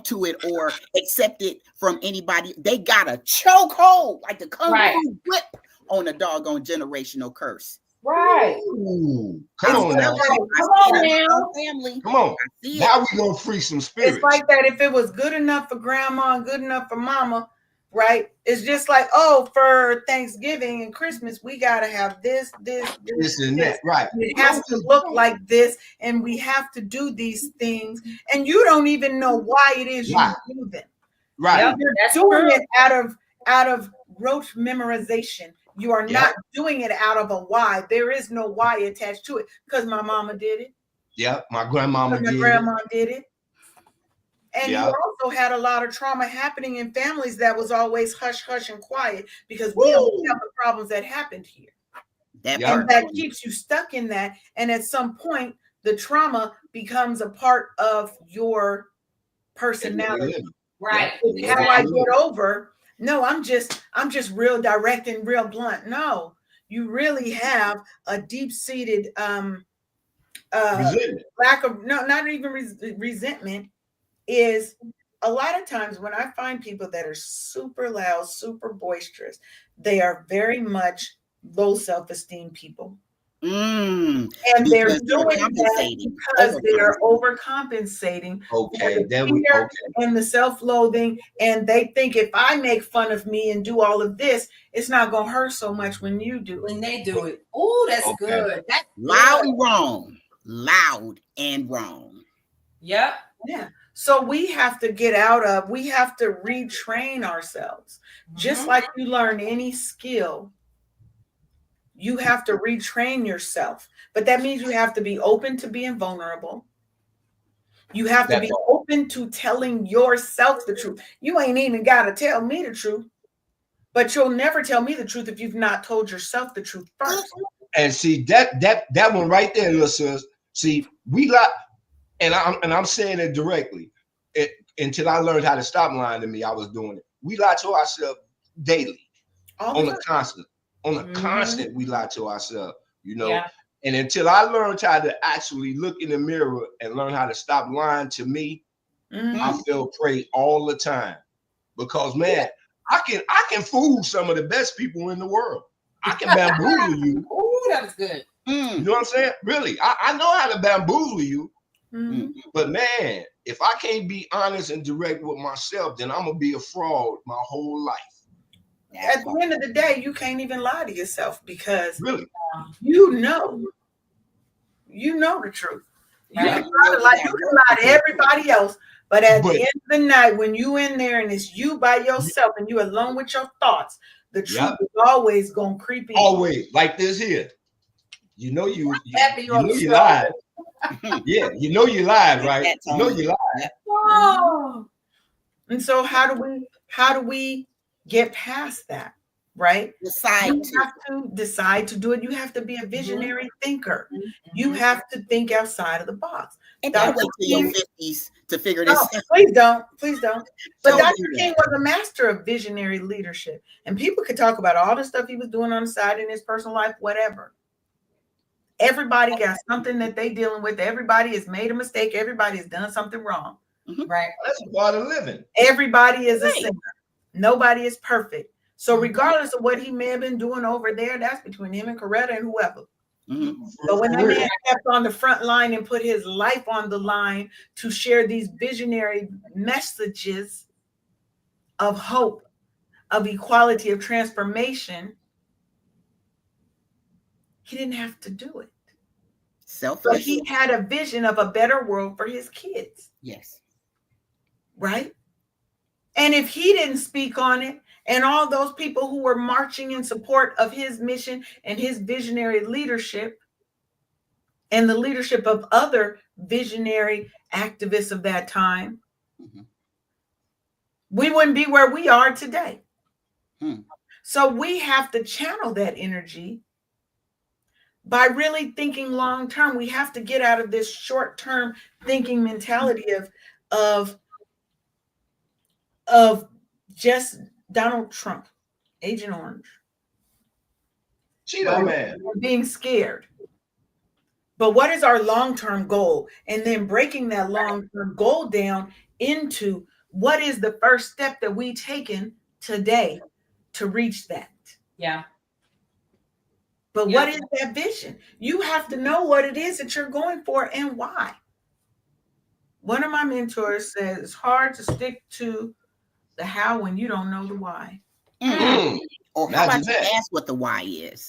to it or accept it from anybody. They got a chokehold, like the kung fu whip on a doggone generational curse. Right. Ooh, come on now. Family. Come on. Now we gonna free some spirits. It's like that. If it was good enough for grandma and good enough for mama, right? It's just like, for Thanksgiving and Christmas, we gotta have this and that. Right. It has to look like this, and we have to do these things, and you don't even know why it is you do them. Right. Yep, you're doing it out of rote memorization. You are not doing it out of a why. There is no why attached to it because my mama did it. Yeah, my grandmama did it. My grandma did it. And you also had a lot of trauma happening in families that was always hush, hush, and quiet because we don't have the problems that happened here. And that keeps you stuck in that. And at some point, the trauma becomes a part of your personality. Right. How do I get over? No, I'm just real direct and real blunt. No, you really have a deep-seated lack of not even resentment. Is a lot of times when I find people that are super loud, super boisterous, they are very much low self-esteem people. And they're doing that because they are overcompensating and the self-loathing. And they think if I make fun of me and do all of this, it's not going to hurt so much when you do it. When they do it. Oh, that's good. That's loud and wrong. Loud and wrong. Yep. Yeah. So we have to we have to retrain ourselves. Just like you learn any skill, you have to retrain yourself. But that means you have to be open to being vulnerable. You have to be open to telling yourself the truth. You ain't even got to tell me the truth, but you'll never tell me the truth if you've not told yourself the truth first. And see that one right there, listeners. See, I'm saying it directly. Until I learned how to stop lying to me, I was doing it. We lie to ourselves daily, on a constant. On a constant, we lie to ourselves, And until I learned how to actually look in the mirror and learn how to stop lying to me, I feel prey all the time. Because man, I can fool some of the best people in the world. I can bamboozle you. Oh, that was good. You know what I'm saying? Really, I know how to bamboozle you. But man, if I can't be honest and direct with myself, then I'm gonna be a fraud my whole life. At the end of the day, you can't even lie to yourself because you know the truth. You can lie to everybody else, But at the end of the night, when you in there and it's you by yourself and you alone with your thoughts, the truth is always gonna creep in. Always like this here. You know you lied. Yeah, you know you lied, right? You know you lied. Oh. And so how do we get past that? Right? You have to decide to do it. You have to be a visionary thinker. You have to think outside of the box. And don't wait till your 50s to figure this out. Please don't. But Dr. King was a master of visionary leadership. And people could talk about all the stuff he was doing on the side in his personal life, whatever. Everybody got something that they dealing with. Everybody has made a mistake. Everybody has done something wrong. Right. That's part of living. Everybody is a sinner. Nobody is perfect. So regardless of what he may have been doing over there, that's between him and Coretta and whoever. But when that man stepped on the front line and put his life on the line to share these visionary messages of hope, of equality, of transformation, he didn't have to do it. Selfish. But he had a vision of a better world for his kids. Yes. Right? And if he didn't speak on it, and all those people who were marching in support of his mission and his visionary leadership and the leadership of other visionary activists of that time, we wouldn't be where we are today. So we have to channel that energy by really thinking long term. We have to get out of this short term thinking mentality of just Donald Trump, Agent Orange, Cheeto Man, being scared. But what is our long-term goal? And then breaking that long-term goal down into what is the first step that we taken today to reach that? Yeah. But what is that vision? You have to know what it is that you're going for and why. One of my mentors says it's hard to stick to the how when you don't know the why. Or how about you ask what the why is?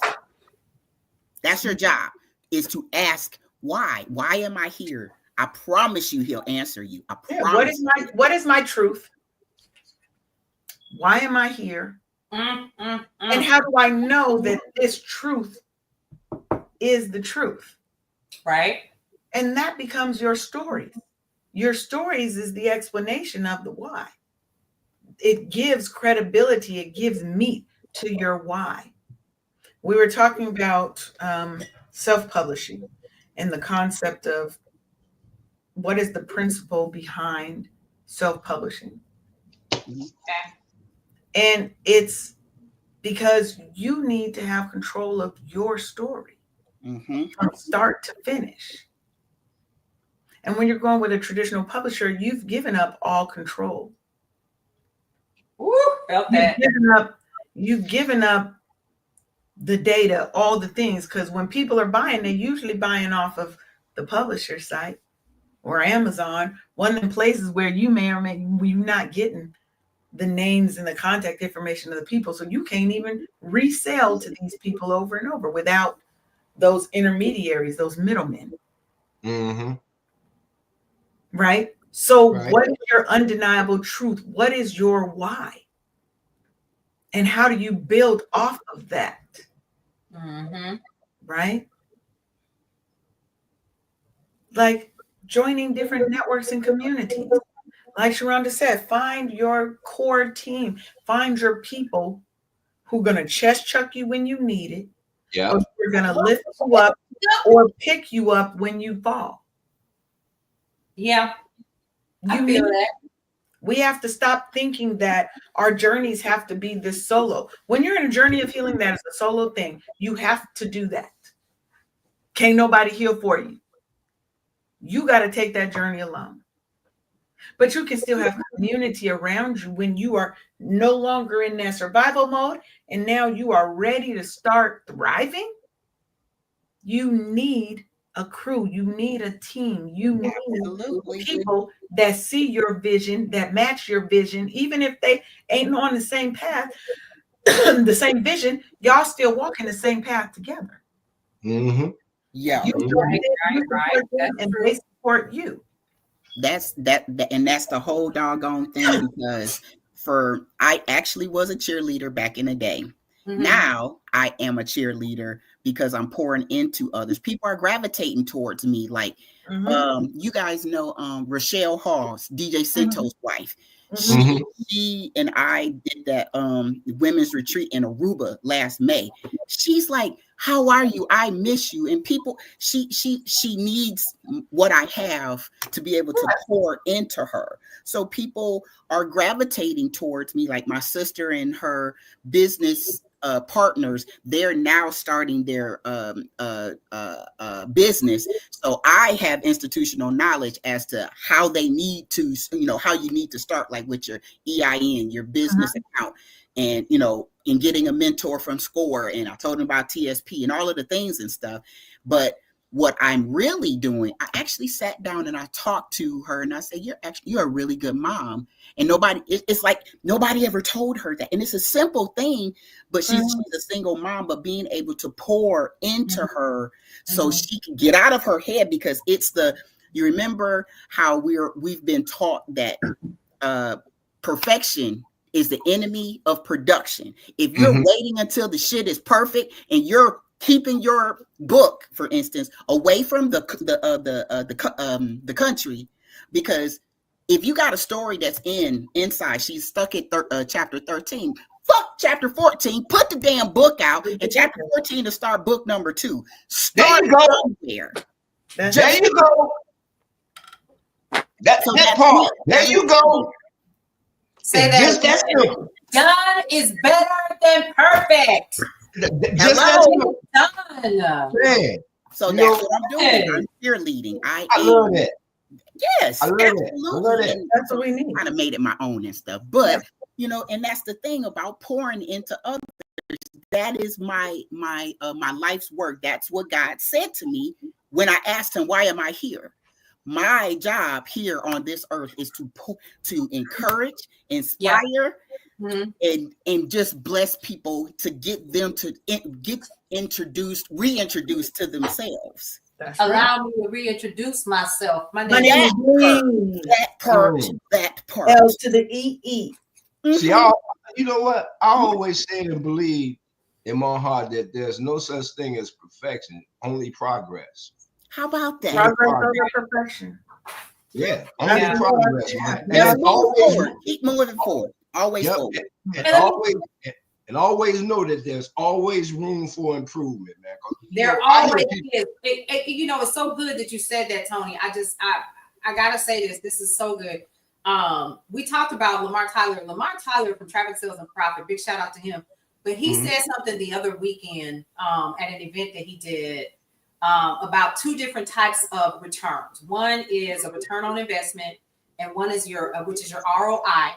That's your job, is to ask why. Why am I here? I promise you he'll answer you. I promise. What is my truth? Why am I here? And how do I know that this truth is the truth? Right. And that becomes your story. Your stories is the explanation of the why. It gives credibility. It gives meat to your why. We were talking about self-publishing and the concept of what is the principle behind self-publishing. And it's because you need to have control of your story from start to finish. And when you're going with a traditional publisher, you've given up all control. Ooh, felt that. You've given up the data, all the things, because when people are buying, they're usually buying off of the publisher site or Amazon, one of the places where you may or may you're not getting the names and the contact information of the people. So you can't even resell to these people over and over without those intermediaries, those middlemen. Right? So what is your undeniable truth? What is your why? And how do you build off of that? Right? Like joining different networks and communities. Like Sharonda said, find your core team. Find your people who are going to chest chuck you when you need it. Yeah. Or who are going to lift you up or pick you up when you fall. Yeah. I feel that. We have to stop thinking that our journeys have to be this solo. When you're in a journey of healing, that is a solo thing. You have to do that. Can't nobody heal for you. You got to take that journey alone. But you can still have community around you when you are no longer in that survival mode and now you are ready to start thriving. You need a crew. You need a team. You need people that see your vision, that match your vision, even if they ain't on the same path, the same vision, y'all still walking the same path together. Yeah. You support them and they support you. That's and that's the whole doggone thing, because I actually was a cheerleader back in the day. Mm-hmm. Now I am a cheerleader because I'm pouring into others. People are gravitating towards me. Like, you guys know Rochelle Hawes, DJ Sento's wife. She and I did that women's retreat in Aruba last May. She's like, how are you? I miss you. And people, she needs what I have to be able to pour into her. So people are gravitating towards me, like my sister and her business partners. They're now starting their business. So I have institutional knowledge as to how they need to, how you need to start, like with your EIN, your business account, and, in getting a mentor from SCORE. And I told them about TSP and all of the things and stuff. But what I'm really doing, I actually sat down and I talked to her and I said, you're a really good mom. And it's like nobody ever told her that. And it's a simple thing, but she's a single mom, but being able to pour into her so she can get out of her head, because you remember how we've been taught that perfection is the enemy of production. If you're waiting until the shit is perfect and you're keeping your book, for instance, away from the country, because if you got a story that's inside, she's stuck at chapter 13. Fuck chapter 14. Put the damn book out, and chapter 14 to start book number 2. Start somewhere. There you go. That part. There you go. Say that. Done is better than perfect. Hello. Done. Man. So that's what I'm doing. I'm cheerleading. I love it. Yes, I love absolutely. it. I love it. That's what we need. Kind of made it my own and stuff. But and that's the thing about pouring into others. That is my life's work. That's what God said to me when I asked him, why am I here? My job here on this earth is to encourage, inspire, and just bless people, to get them to get reintroduced to themselves. Allow me to reintroduce myself. My name is that part. L to the EE. See, you know what? I always say and believe in my heart that there's no such thing as perfection, only progress. How about that? Progress over perfection. Yeah, only progress, man. And always keep moving forward. Always forward. And always know that there's always room for improvement, man. There always is. It's so good that you said that, Tony. I gotta say this. This is so good. We talked about Lamar Tyler. Lamar Tyler from Traffic Sales and Profit. Big shout out to him. But he said something the other weekend at an event that he did about 2 different types of returns. One is a return on investment, and one is which is your ROI,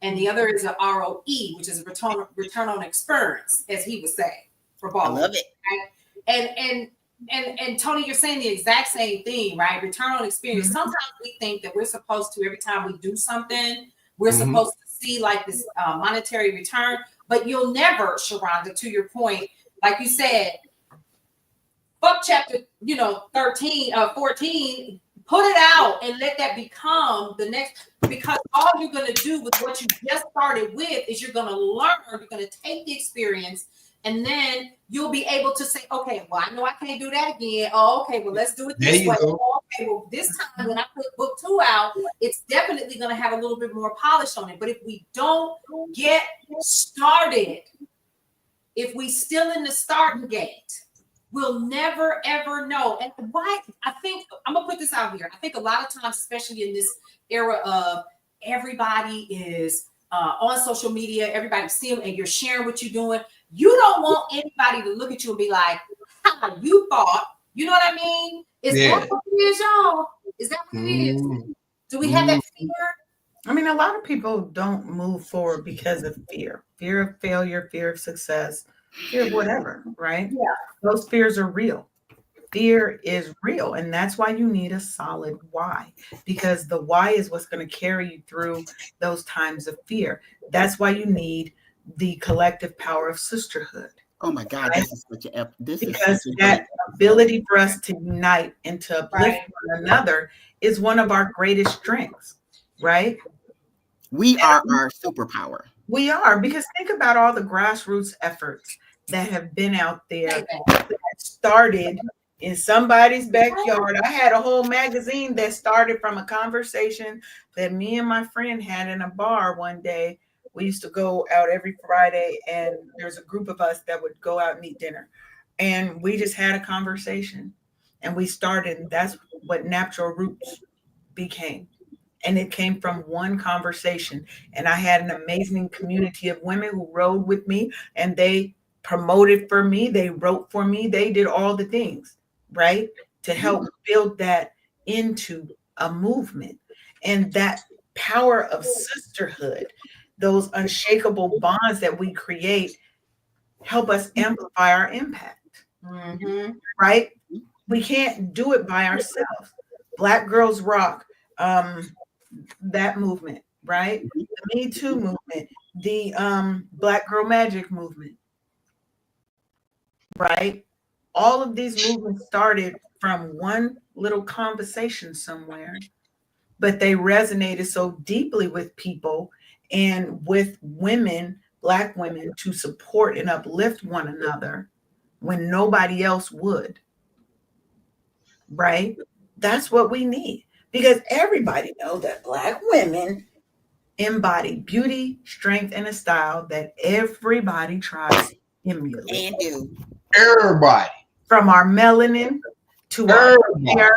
and the other is an ROE, which is a return on experience, as he would say, for ball. I love it. Right? And Tony, you're saying the exact same thing, right? Return on experience. Sometimes we think that we're supposed to, every time we do something, we're supposed to see like this monetary return, but you'll never, Sharonda, to your point, like you said, fuck chapter 14, put it out and let that become the next, because all you're going to do with what you just started with is you're going to learn, you're going to take the experience, and then you'll be able to say, okay, well, I know I can't do that again. Oh, okay, well, let's do it this way. Oh, okay, well, this time when I put book 2 out, it's definitely going to have a little bit more polish on it. But if we don't get started, if we still in the starting gate, we'll never, ever know. And why? I think, I'm going to put this out here. I think a lot of times, especially in this era of everybody is on social media, everybody see them and you're sharing what you're doing. You don't want anybody to look at you and be like, how you thought, you know what I mean? Is that what it is, y'all? Is that what it is? Do we have that fear? I mean, a lot of people don't move forward because of fear of failure, fear of success, fear of whatever, right? Yeah. Those fears are real. Fear is real. And that's why you need a solid why, because the why is what's going to carry you through those times of fear. That's why you need the collective power of sisterhood. Oh my God, right? Because that ability for us to unite and to uplift one another is one of our greatest strengths, right? We are our superpower. We are, because think about all the grassroots efforts that have been out there that started in somebody's backyard. I had a whole magazine that started from a conversation that me and my friend had in a bar one day. We used to go out every Friday, and there's a group of us that would go out and eat dinner. And we just had a conversation, and we started, and that's what Natural Roots became. And it came from one conversation. And I had an amazing community of women who rode with me, and they promoted for me, they wrote for me, they did all the things, right, to help build that into a movement. And that power of sisterhood, those unshakable bonds that we create, help us amplify our impact, right? We can't do it by ourselves. Black Girls Rock, that movement, right? The Me Too movement, the Black Girl Magic movement, right? All of these movements started from one little conversation somewhere, but they resonated so deeply with people and with women, Black women, to support and uplift one another when nobody else would, right? That's what we need, because everybody knows that Black women embody beauty, strength, and a style that everybody tries to emulate. And do. Everybody. From our melanin to our hair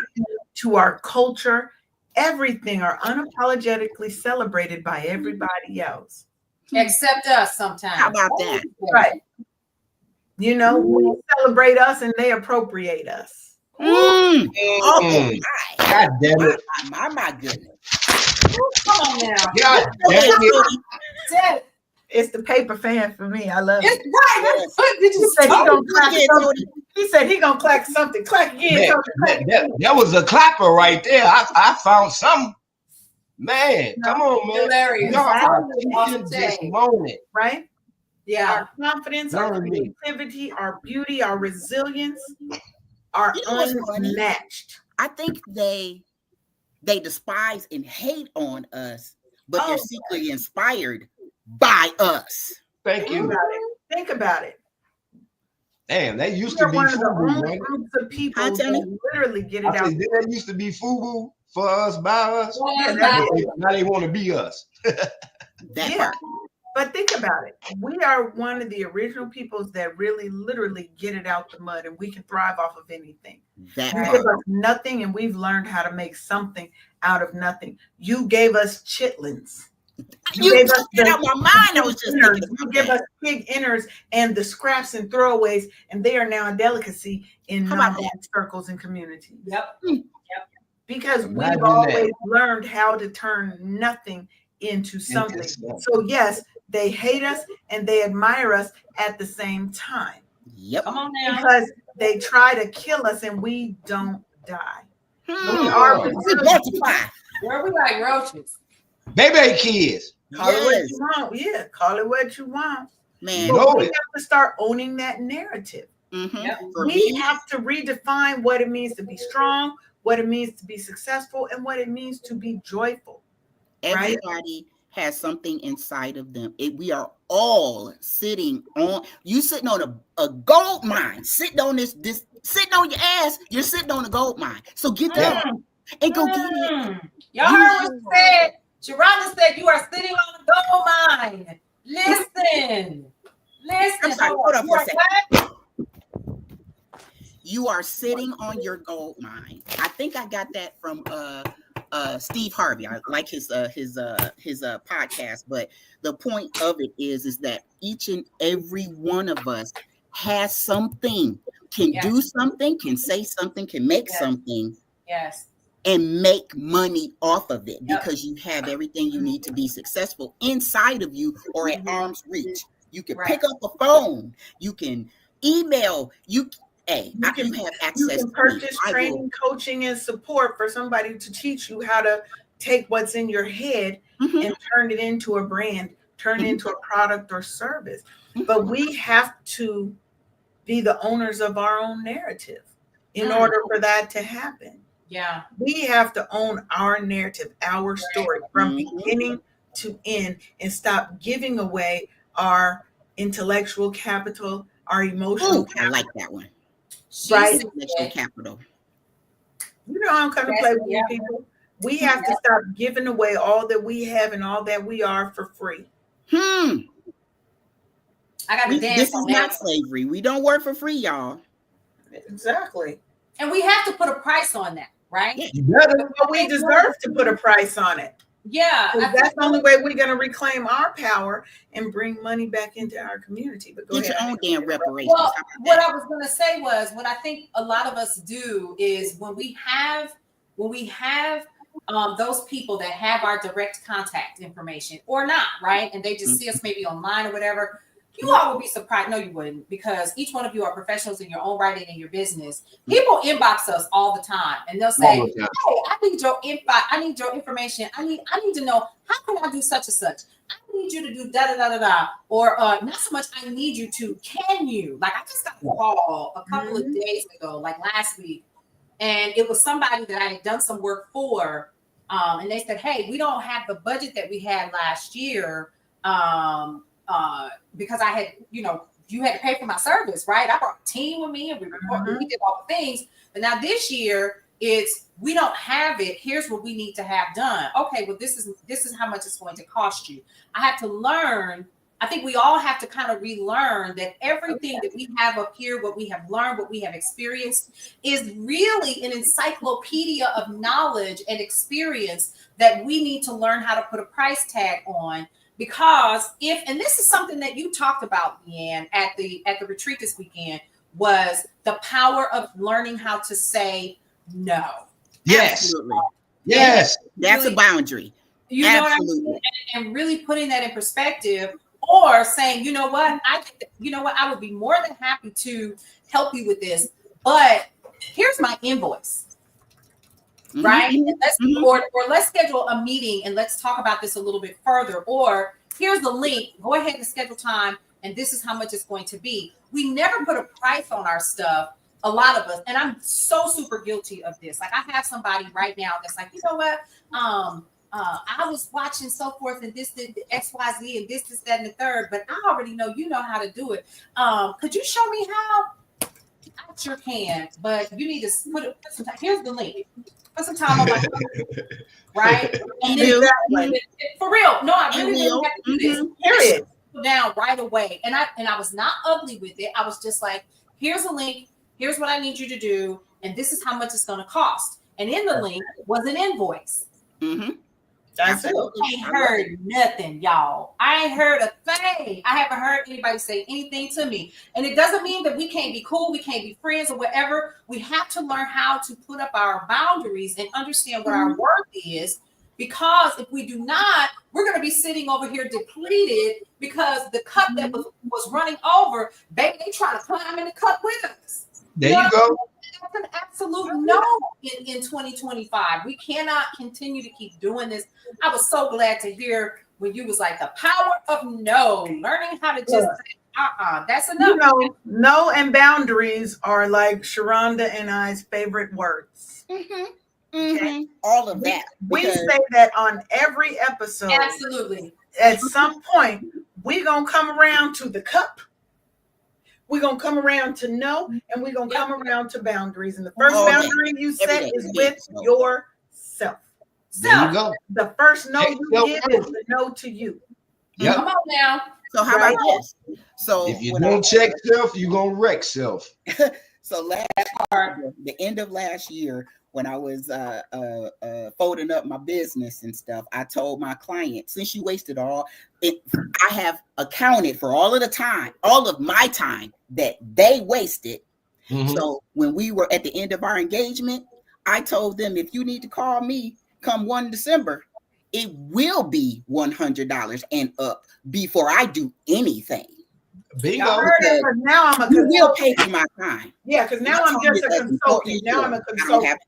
to our culture, everything are unapologetically celebrated by everybody else. Except us sometimes. How about that? Right. You know, we celebrate us and they appropriate us. Oh, God damn it. My goodness. Come on now. God damn it. It's the paper fan for me. I love it. It's right. Did you He said he gonna clap again, something. He said he gonna clap something. Clap again. Man, that was a clapper right there. I found something. Man, come on, man. Hilarious. Y'all are Awesome teaching this day. moment. Right? Yeah. Our confidence, our Learn me. creativity, our beauty, our resilience are You know what's funny? unmatched. I think they despise and hate on us, but they're secretly inspired by us. Thank you. Think about it. Damn, that used We're to be one of the FUBU, only right? groups of people Huh, Tony? that literally get it I out. said, that used to be FUBU for us, by us. Yeah, Now they want to be us. That Yeah. part. But think about it. We are one of the original peoples that really literally get it out the mud, and we can thrive off of anything. That You part. give us nothing, and we've learned how to make something out of nothing. You gave us chitlins. You gave took us it out my mind. I was just innards. thinking You about give that. us pig innards and the scraps and throwaways, and they are now a delicacy in How about non-Black circles and communities. Yep. Because Imagine we've always that. learned how to turn nothing into something. So yes, they hate us and they admire us at the same time, Yep. Come on now. because they try to kill us and we don't die. We Hmm. are We resilient. multiply. Where we like roaches. Baby kids. Call it what Yes. you want. Yeah, call it what you want. Man. You But know we it. have to start owning that narrative. Mhm. Yep. For We me, have to redefine what it means to be strong, what it means to be successful, and what it means to be joyful. right? everybody has something inside of them. We are all sitting on, you sitting on a gold mine, sitting on this sitting on your ass, you're sitting on a gold mine. So get down and go get it. Y'all heard what she said? Sharonda said you are sitting on the gold mine. Listen. I'm sorry, hold on You for a are second. You are sitting on your gold mine. I think I got that from Steve Harvey. I like his podcast, but the point of it is that each and every one of us has something, can do something, can say something, can make something. Yes. And make money off of it because you have everything you need to be successful inside of you or at arm's reach. You can pick up a phone, you can email, you have access. You can purchase training, coaching, and support for somebody to teach you how to take what's in your head and turn it into a brand, turn it into a product or service. But we have to be the owners of our own narrative in order for that to happen. Yeah. We have to own our narrative, our story from beginning to end, and stop giving away our intellectual capital, our emotional capital. I like that one. Right? Intellectual capital. You know I'm coming to play with you people. We have to stop giving away all that we have and all that we are for free. I got to dance. This is not slavery. We don't work for free, y'all. Exactly. And we have to put a price on that, right? You better. But we deserve to put a price on it. Yeah. That's the only way we're going to reclaim our power and bring money back into our community. But go Get ahead. your own damn reparations. Well, what I was going to say was, what I think a lot of us do is when we have those people that have our direct contact information or not, right? And they just see us maybe online or whatever. You all would be surprised. No, you wouldn't, because each one of you are professionals in your own right and in your business. People inbox us all the time, and they'll say, "Hey, I need your info. I need your information. I need to know, how can I do such and such. I need you to do da da da da da." Or not so much, I need you to. Can you? Like, I just got a call a couple of days ago, like last week, and it was somebody that I had done some work for, and they said, "Hey, we don't have the budget that we had last year." Because I had, you had to pay for my service, right? I brought a team with me and we recorded, we did all the things. But now this year we don't have it. Here's what we need to have done. Okay, well, this is how much it's going to cost you. I have to learn. I think we all have to kind of relearn that everything that we have up here, what we have learned, what we have experienced, is really an encyclopedia of knowledge and experience that we need to learn how to put a price tag on. Because and this is something that you talked about, Leanne, at the retreat this weekend, was the power of learning how to say no. Yes. Absolutely. Yes. That's a boundary. You know what I mean? And really putting that in perspective, or saying, you know what, I would be more than happy to help you with this, but here's my invoice. Right? Or let's schedule a meeting and let's talk about this a little bit further. Or here's the link. Go ahead and schedule time, and this is how much it's going to be. We never put a price on our stuff, a lot of us, and I'm so super guilty of this. Like, I have somebody right now that's like, you know what? I was watching so forth, and this did the XYZ, and this, that, and the third, but I already know you know how to do it. Could you show me how? I sure can, but you need to put some time. Here's the link. Put some time on my phone, right? And then, for real, no, I really didn't have to do this. Period. Down right away, and I was not ugly with it. I was just like, here's a link. Here's what I need you to do, and this is how much it's going to cost. And in the link was an invoice. That's it. I ain't heard nothing, y'all. I ain't heard a thing. I haven't heard anybody say anything to me. And it doesn't mean that we can't be cool, we can't be friends or whatever. We have to learn how to put up our boundaries and understand what our worth is. Because if we do not, we're going to be sitting over here depleted because the cup that was running over, baby, they try to climb in the cup with us. There you go. That's an absolute no in 2025. We cannot continue to keep doing this. I was so glad to hear when you was like, the power of no, learning how to just say, that's enough. No and boundaries are like Sharonda and I's favorite words. Okay? All of that. We say that on every episode. Absolutely. At some point, we're going to come around to the cup. We're going to come around to no, and we're going to come around to boundaries. And the first boundary you set is with yourself. There you go. The first no you give is the no to you. Yep. Come on now. So how about this? So if you don't check self, you're going to wreck self. So the end of last year, when I was folding up my business and stuff, I told my client, since you wasted I have accounted for all of the time, all of my time that they wasted. So when we were at the end of our engagement, I told them, if you need to call me come 1 December, it will be $100 and up before I do anything. Bingo. Now I'm a consultant. You will pay for my time. Yeah, because now I'm just a consultant. Now I'm a consultant.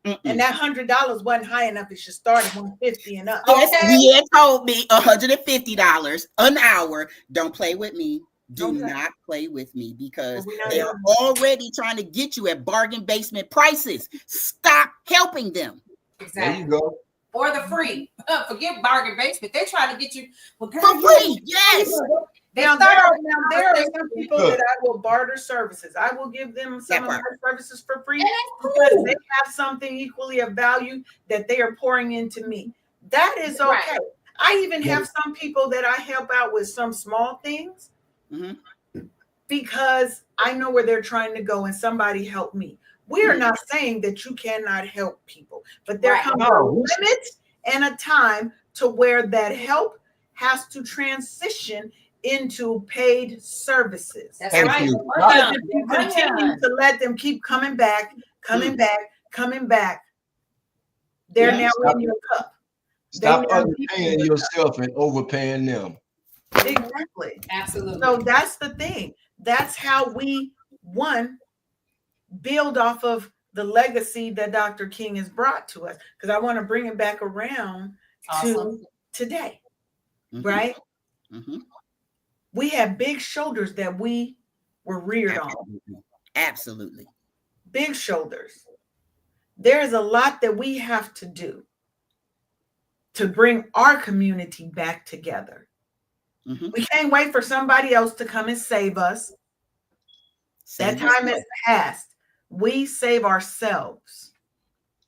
And that $100 wasn't high enough. It should start at $150 and up. Yes, he had told me $150 an hour. Don't play with me. Do Okay. not play with me because Well, they are already trying to get you at bargain basement prices. Stop helping them. Exactly. There you go. Or the free. Forget bargain basement. They're trying to get you For free. Yes. Now there are some people that I will barter services. I will give them some of my services for free because they have something equally of value that they are pouring into me. That is okay. Right. I even have some people that I help out with some small things because I know where they're trying to go and somebody helped me. We are not saying that you cannot help people, but there comes a limit and a time to where that help has to transition into paid services. That's right. If you continue to let them keep coming back, they're now in your cup. Stop underpaying yourself and overpaying them. Exactly. Absolutely. So that's the thing. That's how we, build off of the legacy that Dr. King has brought to us. Because I want to bring it back around to today. Right? We have big shoulders that we were reared on. Absolutely. Big shoulders. There's a lot that we have to do to bring our community back together. We can't wait for somebody else to come and save us. That time has passed. We save ourselves.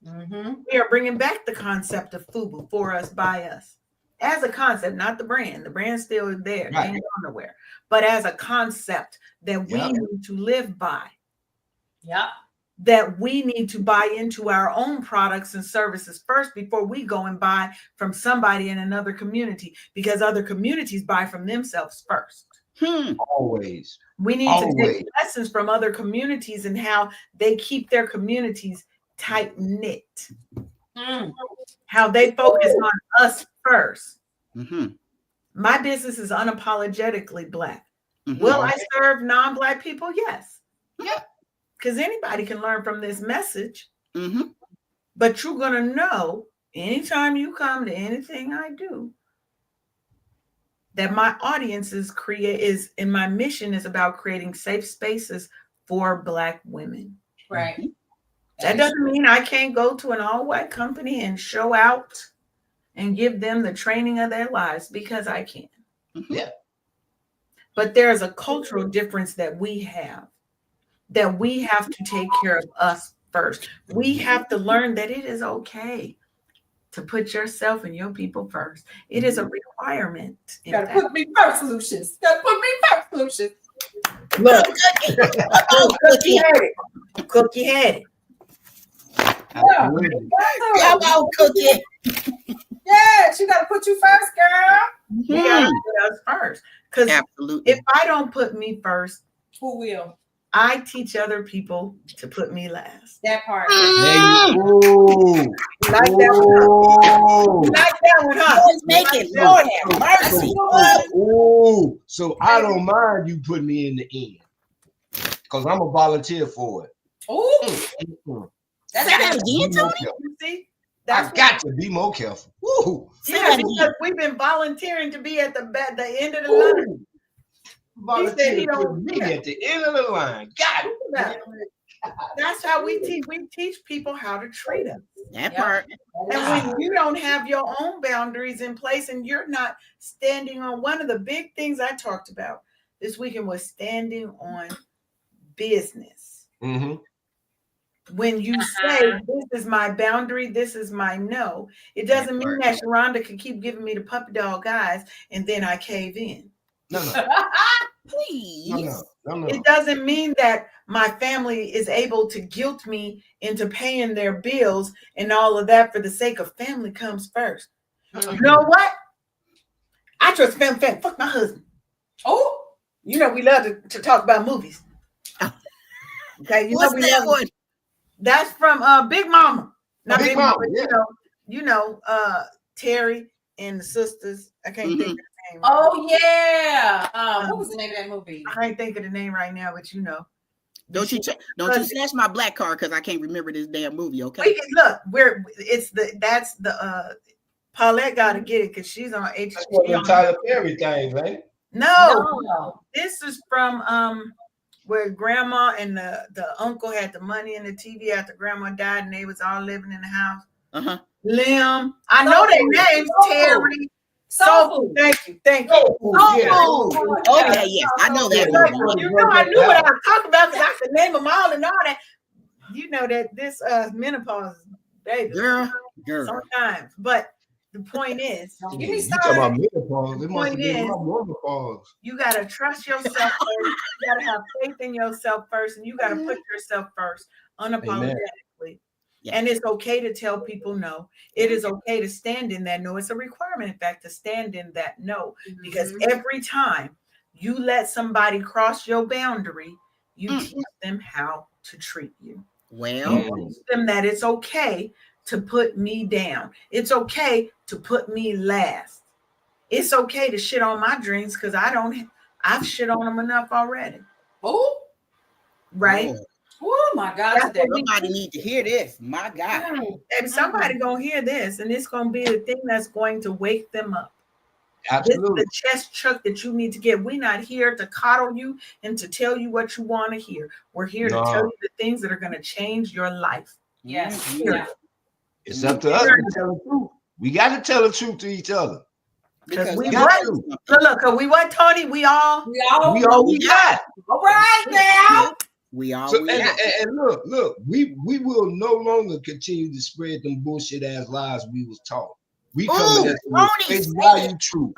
We are bringing back the concept of FUBU, for us, by us. As a concept, not the brand. The brand's still there. They ain't going nowhere. But as a concept that we need to live by. That we need to buy into our own products and services first before we go and buy from somebody in another community, because other communities buy from themselves first. Always. We need to take lessons from other communities and how they keep their communities tight knit. How they focus on us first. My business is unapologetically Black. Will I serve non-Black people? Yes. Because anybody can learn from this message. But you're going to know anytime you come to anything I do that my audience and my mission is about creating safe spaces for Black women. Right. That doesn't mean I can't go to an all-white company and show out and give them the training of their lives, because I can. But there's a cultural difference that we have to take care of us first. We have to learn that it is okay to put yourself and your people first. It is a requirement. You gotta put me first, Lucius. Look, Cookie had it. Come on, Cookie. Yes, you gotta put you first, girl. You gotta put us first. Because if I don't put me first, who will? I teach other people to put me last. That part. Like that one, huh? Make it, Lord have mercy. So I don't mind you putting me in the end, because I'm a volunteer for it. That's that again, Tony. You see? I got to be more careful. Yeah, because we've been volunteering to be at the end of the line. Volunteer to put me at the end of the line. Got it. That's how we teach. We teach people how to treat us. That part. And when you don't have your own boundaries in place and you're not standing on, one of the big things I talked about this weekend was standing on business. When you say, this is my boundary, this is my no, it doesn't mean that Sharonda can keep giving me the puppy dog eyes and then I cave in. No. Please. No. It doesn't mean that my family is able to guilt me into paying their bills and all of that for the sake of family comes first. You know what? I trust family. Fuck my husband. You know we love to talk about movies. Okay, what's that one? That's from Big Mama. Not Big Mama. You know, Terry and the sisters. I can't think of the name. Oh yeah. What was the name of that movie? I can't think of the name right now, but you know. Don't you snatch my black card because I can't remember this damn movie. Okay. Look, that's the Paulette got to get it because she's on HBO. That's what the Tyler Perry thing, right? No, this is from where grandma and the uncle had the money and the TV after grandma died, and they was all living in the house. Uh-huh. Lim, I know their names. Terry. Soul. Thank you. Okay, yes, I know that movie. You know, I knew what I was talking about because I could name them all and all that. You know that this menopause, baby, Girl. sometimes. But the point is, you talking about menopause? The point is, menopause. You gotta trust yourself first. You gotta have faith in yourself first, and you gotta put yourself first, unapologetically. Yeah. And it's okay to tell people no. It is okay to stand in that no. It's a requirement, in fact, to stand in that no. Because every time you let somebody cross your boundary, you teach them how to treat you. Well, you teach them that it's okay to put me down. It's okay to put me last. It's okay to shit on my dreams because I've shit on them enough already. Oh, right. Oh my God! Somebody need to hear this. My God. And somebody gonna hear this, and it's gonna be the thing that's going to wake them up. Absolutely. This is the chest chuck that you need to get. We're not here to coddle you and to tell you what you want to hear. We're here to tell you the things that are going to change your life. Yes. Yeah. It's up to us to tell the truth. We got to tell the truth to each other. Because we look, we what, Tony? We all got. All right now. We all and look, we will no longer continue to spread them bullshit ass lies we was taught. We coming at the face value truth.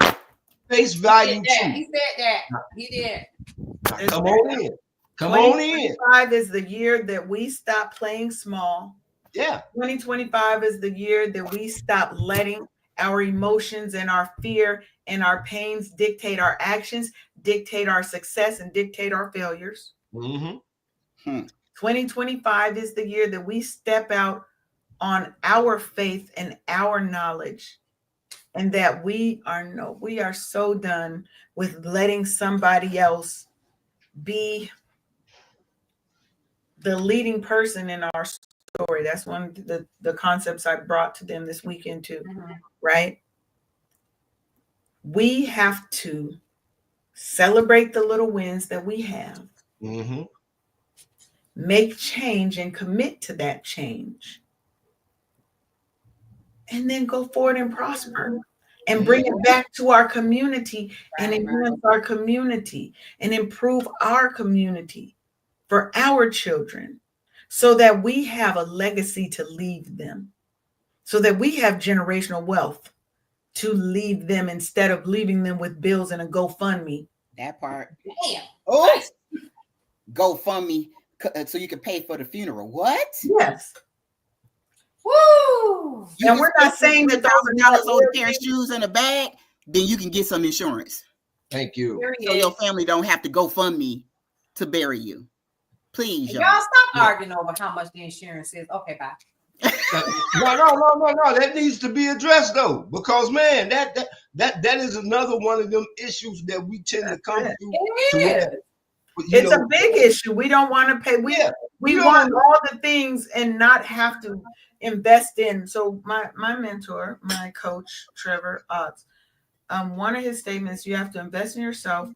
Face value truth. He said that. He did. Come on in. Come on in. 2025 is the year that we stop playing small. Yeah. 2025 is the year that we stop letting our emotions and our fear and our pains dictate our actions, dictate our success, and dictate our failures. 2025 is the year that we step out on our faith and our knowledge, and that we are so done with letting somebody else be the leading person in our story. That's one of the concepts I brought to them this weekend too, right? We have to celebrate the little wins that we have, make change and commit to that change, and then go forward and prosper and bring it back to our community and enhance our community and improve our community for our children, so that we have a legacy to leave them, so that we have generational wealth to leave them instead of leaving them with bills and a GoFundMe. That part. Damn. Oh, GoFundMe so you can pay for the funeral. What? Yes. Woo! And we're not saying that those are not on a pair of shoes in a bag, then you can get some insurance. Thank you. So your family don't have to GoFundMe to bury you. Please, y'all stop arguing over how much the insurance is. Okay, bye. No. That needs to be addressed though, because man, that is another one of them issues that we tend to come through. It's a big issue. We don't want to pay. We want all the things and not have to invest in. So my mentor, my coach, Trevor Otts, one of his statements: you have to invest in yourself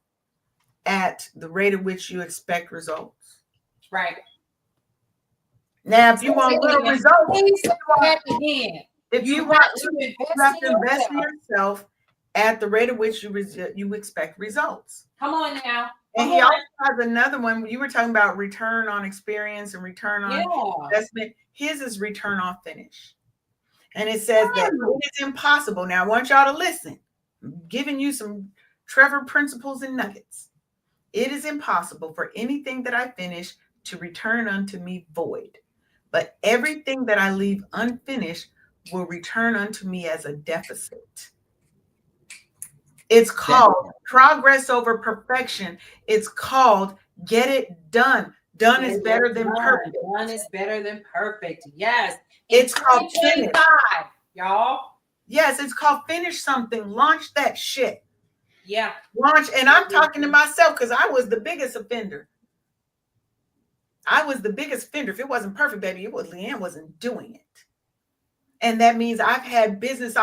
at the rate at which you expect results. Right. Now, if you want little results, if you want to, you have to invest in yourself at the rate at which you expect results. Come on now. And he also has another one. You were talking about return on experience and return on investment. His is return on finish. And it says that it is impossible. Now, I want y'all to listen. I'm giving you some Trevor principles and nuggets. It is impossible for anything that I finish to return unto me void. But everything that I leave unfinished will return unto me as a deficit. It's called progress over perfection. It's called get it done. Done is better than perfect. Done is better than perfect. Yes. It's called finish. Y'all. Yes, it's called finish something. Launch that shit. Yeah. Launch. And I'm talking to myself because I was the biggest offender. I was the biggest offender. If it wasn't perfect, baby, it was Leanne wasn't doing it. And that means I've had business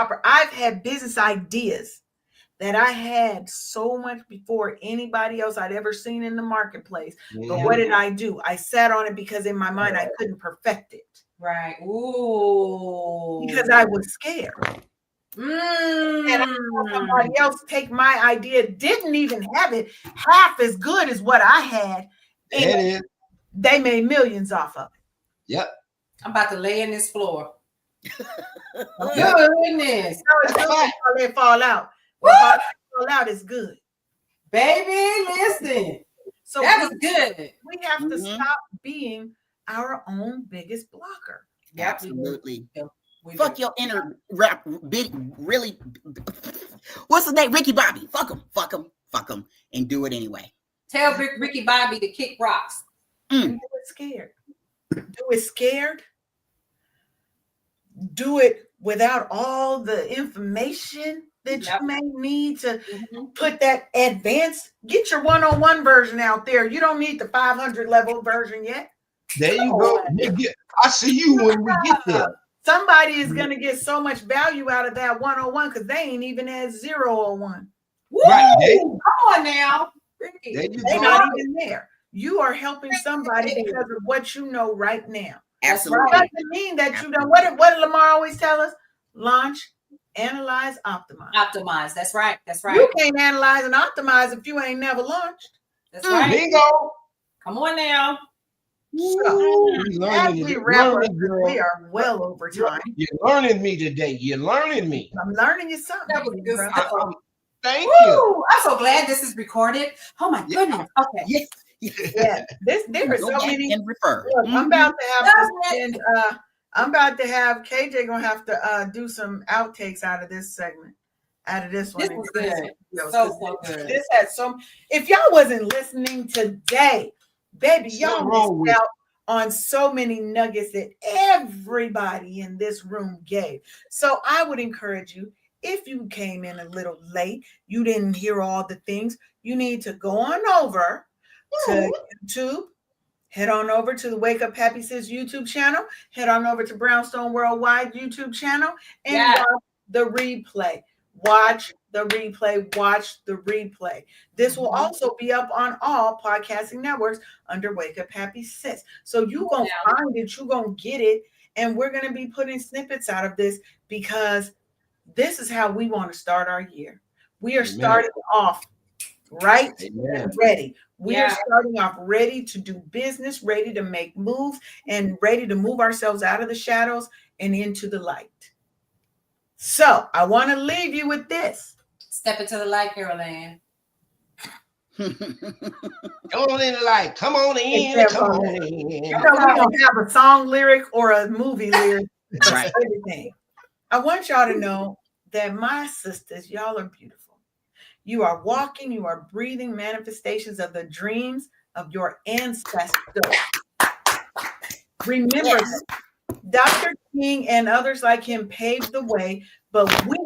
ideas that I had so much before anybody else I'd ever seen in the marketplace. But Mhm. what did I do? I sat on it because in my mind I couldn't perfect it. Right. Ooh. Because I was scared. And I saw somebody else take my idea, didn't even have it half as good as what I had. It And is. they made millions off of it. Yep. I'm about to lay in this floor. Yep. Goodness. So it's good fine. before they fall out. Woo! Before they fall out is good. Baby, listen. So That was good. we have to Mhm. stop being our own biggest blocker. Yep, Absolutely. we Fuck do. your inner rap, big, really. What's his name? Ricky Bobby. Fuck him, and do it anyway. Tell Ricky Bobby to kick rocks. And do it scared. Do it scared. Do it without all the information that Yep. you may need to Mhm. put that advanced. Get your 101 version out there. You don't need the 500 level version yet. There you go. I see you when we get there. Somebody is going to get so much value out of that 101 because they ain't even at 001. Woo! Right, there- Come on now. Ricky. There you They're go. not even there. You are helping somebody because of what you know right now. That's It Absolutely. right. doesn't mean that you don't. What did Lamar always tell us? Launch, analyze, optimize. Optimize. That's right. That's right. You can't analyze and optimize if you ain't never launched. That's right. Bingo. Come on now. So, You as learning, we you wrap up, learning, girl. we are well over time. You're learning me today. You're learning me. I'm learning you something. That was good brother. stuff. Thank you. Woo! I'm so glad this is recorded. Oh my Yeah. goodness. Okay. Yes. Yeah, there are Go so back many. and refer. Look, I'm Mhm. about to have to Doesn't spend, I'm about to have KJ gonna have to do some outtakes out of this segment, out of this one. This and was do good. some videos, So 'cause good. This had some. If y'all wasn't listening today, baby, y'all Something wrong with missed out on so many nuggets that everybody in this room gave. So I would encourage you, if you came in a little late, you didn't hear all the things, you need to go on over to YouTube. Head on over to the Wake Up Happy Sis YouTube channel. Head on over to Brownstone Worldwide YouTube channel and Yes. watch the replay. Watch the replay. Watch the replay. This will also be up on all podcasting networks under Wake Up Happy Sis. So you're going to find it. You're going to get it. And we're going to be putting snippets out of this because this is how we want to start our year. We are Amen. starting off right Amen. and ready. We are Yeah. starting off ready to do business, ready to make moves, and ready to move ourselves out of the shadows and into the light. So I want to leave you with this. Step into the light, Carol Ann. Come on in the light. Come on in. Come on in. You know, we don't have a song lyric or a movie lyric for Right. everything. I want y'all to know that my sisters, y'all are beautiful. You are walking, you are breathing manifestations of the dreams of your ancestors. Remember, Dr. King and others like him paved the way, but we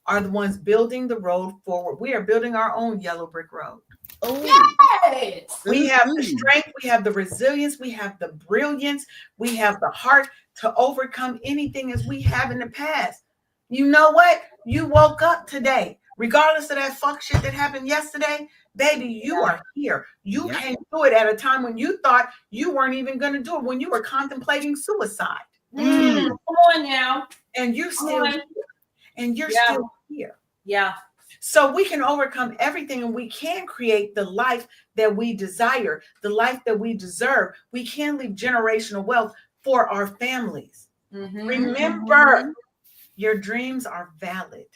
are the ones building the road forward. We are building our own yellow brick road. Oh, Yes. We have the strength, we have the resilience, we have the brilliance, we have the heart to overcome anything as we have in the past. You know what? You woke up today. Regardless of that fuck shit that happened yesterday, baby, you are here. You Yeah. came through it at a time when you thought you weren't even going to do it, when you were contemplating suicide. Mm. Come on now. And you're still on. here. And you're Yeah. still here. Yeah. So we can overcome everything and we can create the life that we desire, the life that we deserve. We can leave generational wealth for our families. Mhm. Remember, your dreams are valid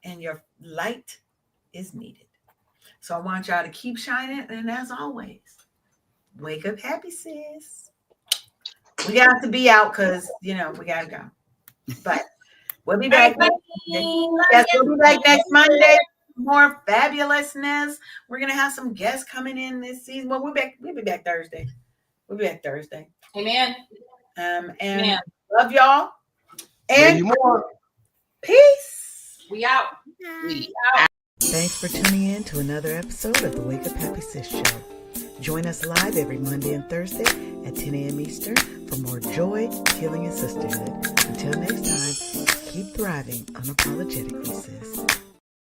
and your light is needed. So I want y'all to keep shining. And as always, wake up happy, sis. We got to be out because, you know, we got to go. But we'll be back. Yes, we'll be back next Monday. More fabulousness. We're going to have some guests coming in this season. Well, we'll be back Thursday. We'll be back Thursday. Amen. And Amen. love y'all. Love And you more. peace. We out. We Thanks for tuning in to another episode of the Wake Up Happy Sis Show. Join us live every Monday and Thursday at 10 a.m. Eastern for more joy, healing, and sisterhood. Until next time, keep thriving unapologetically, sis.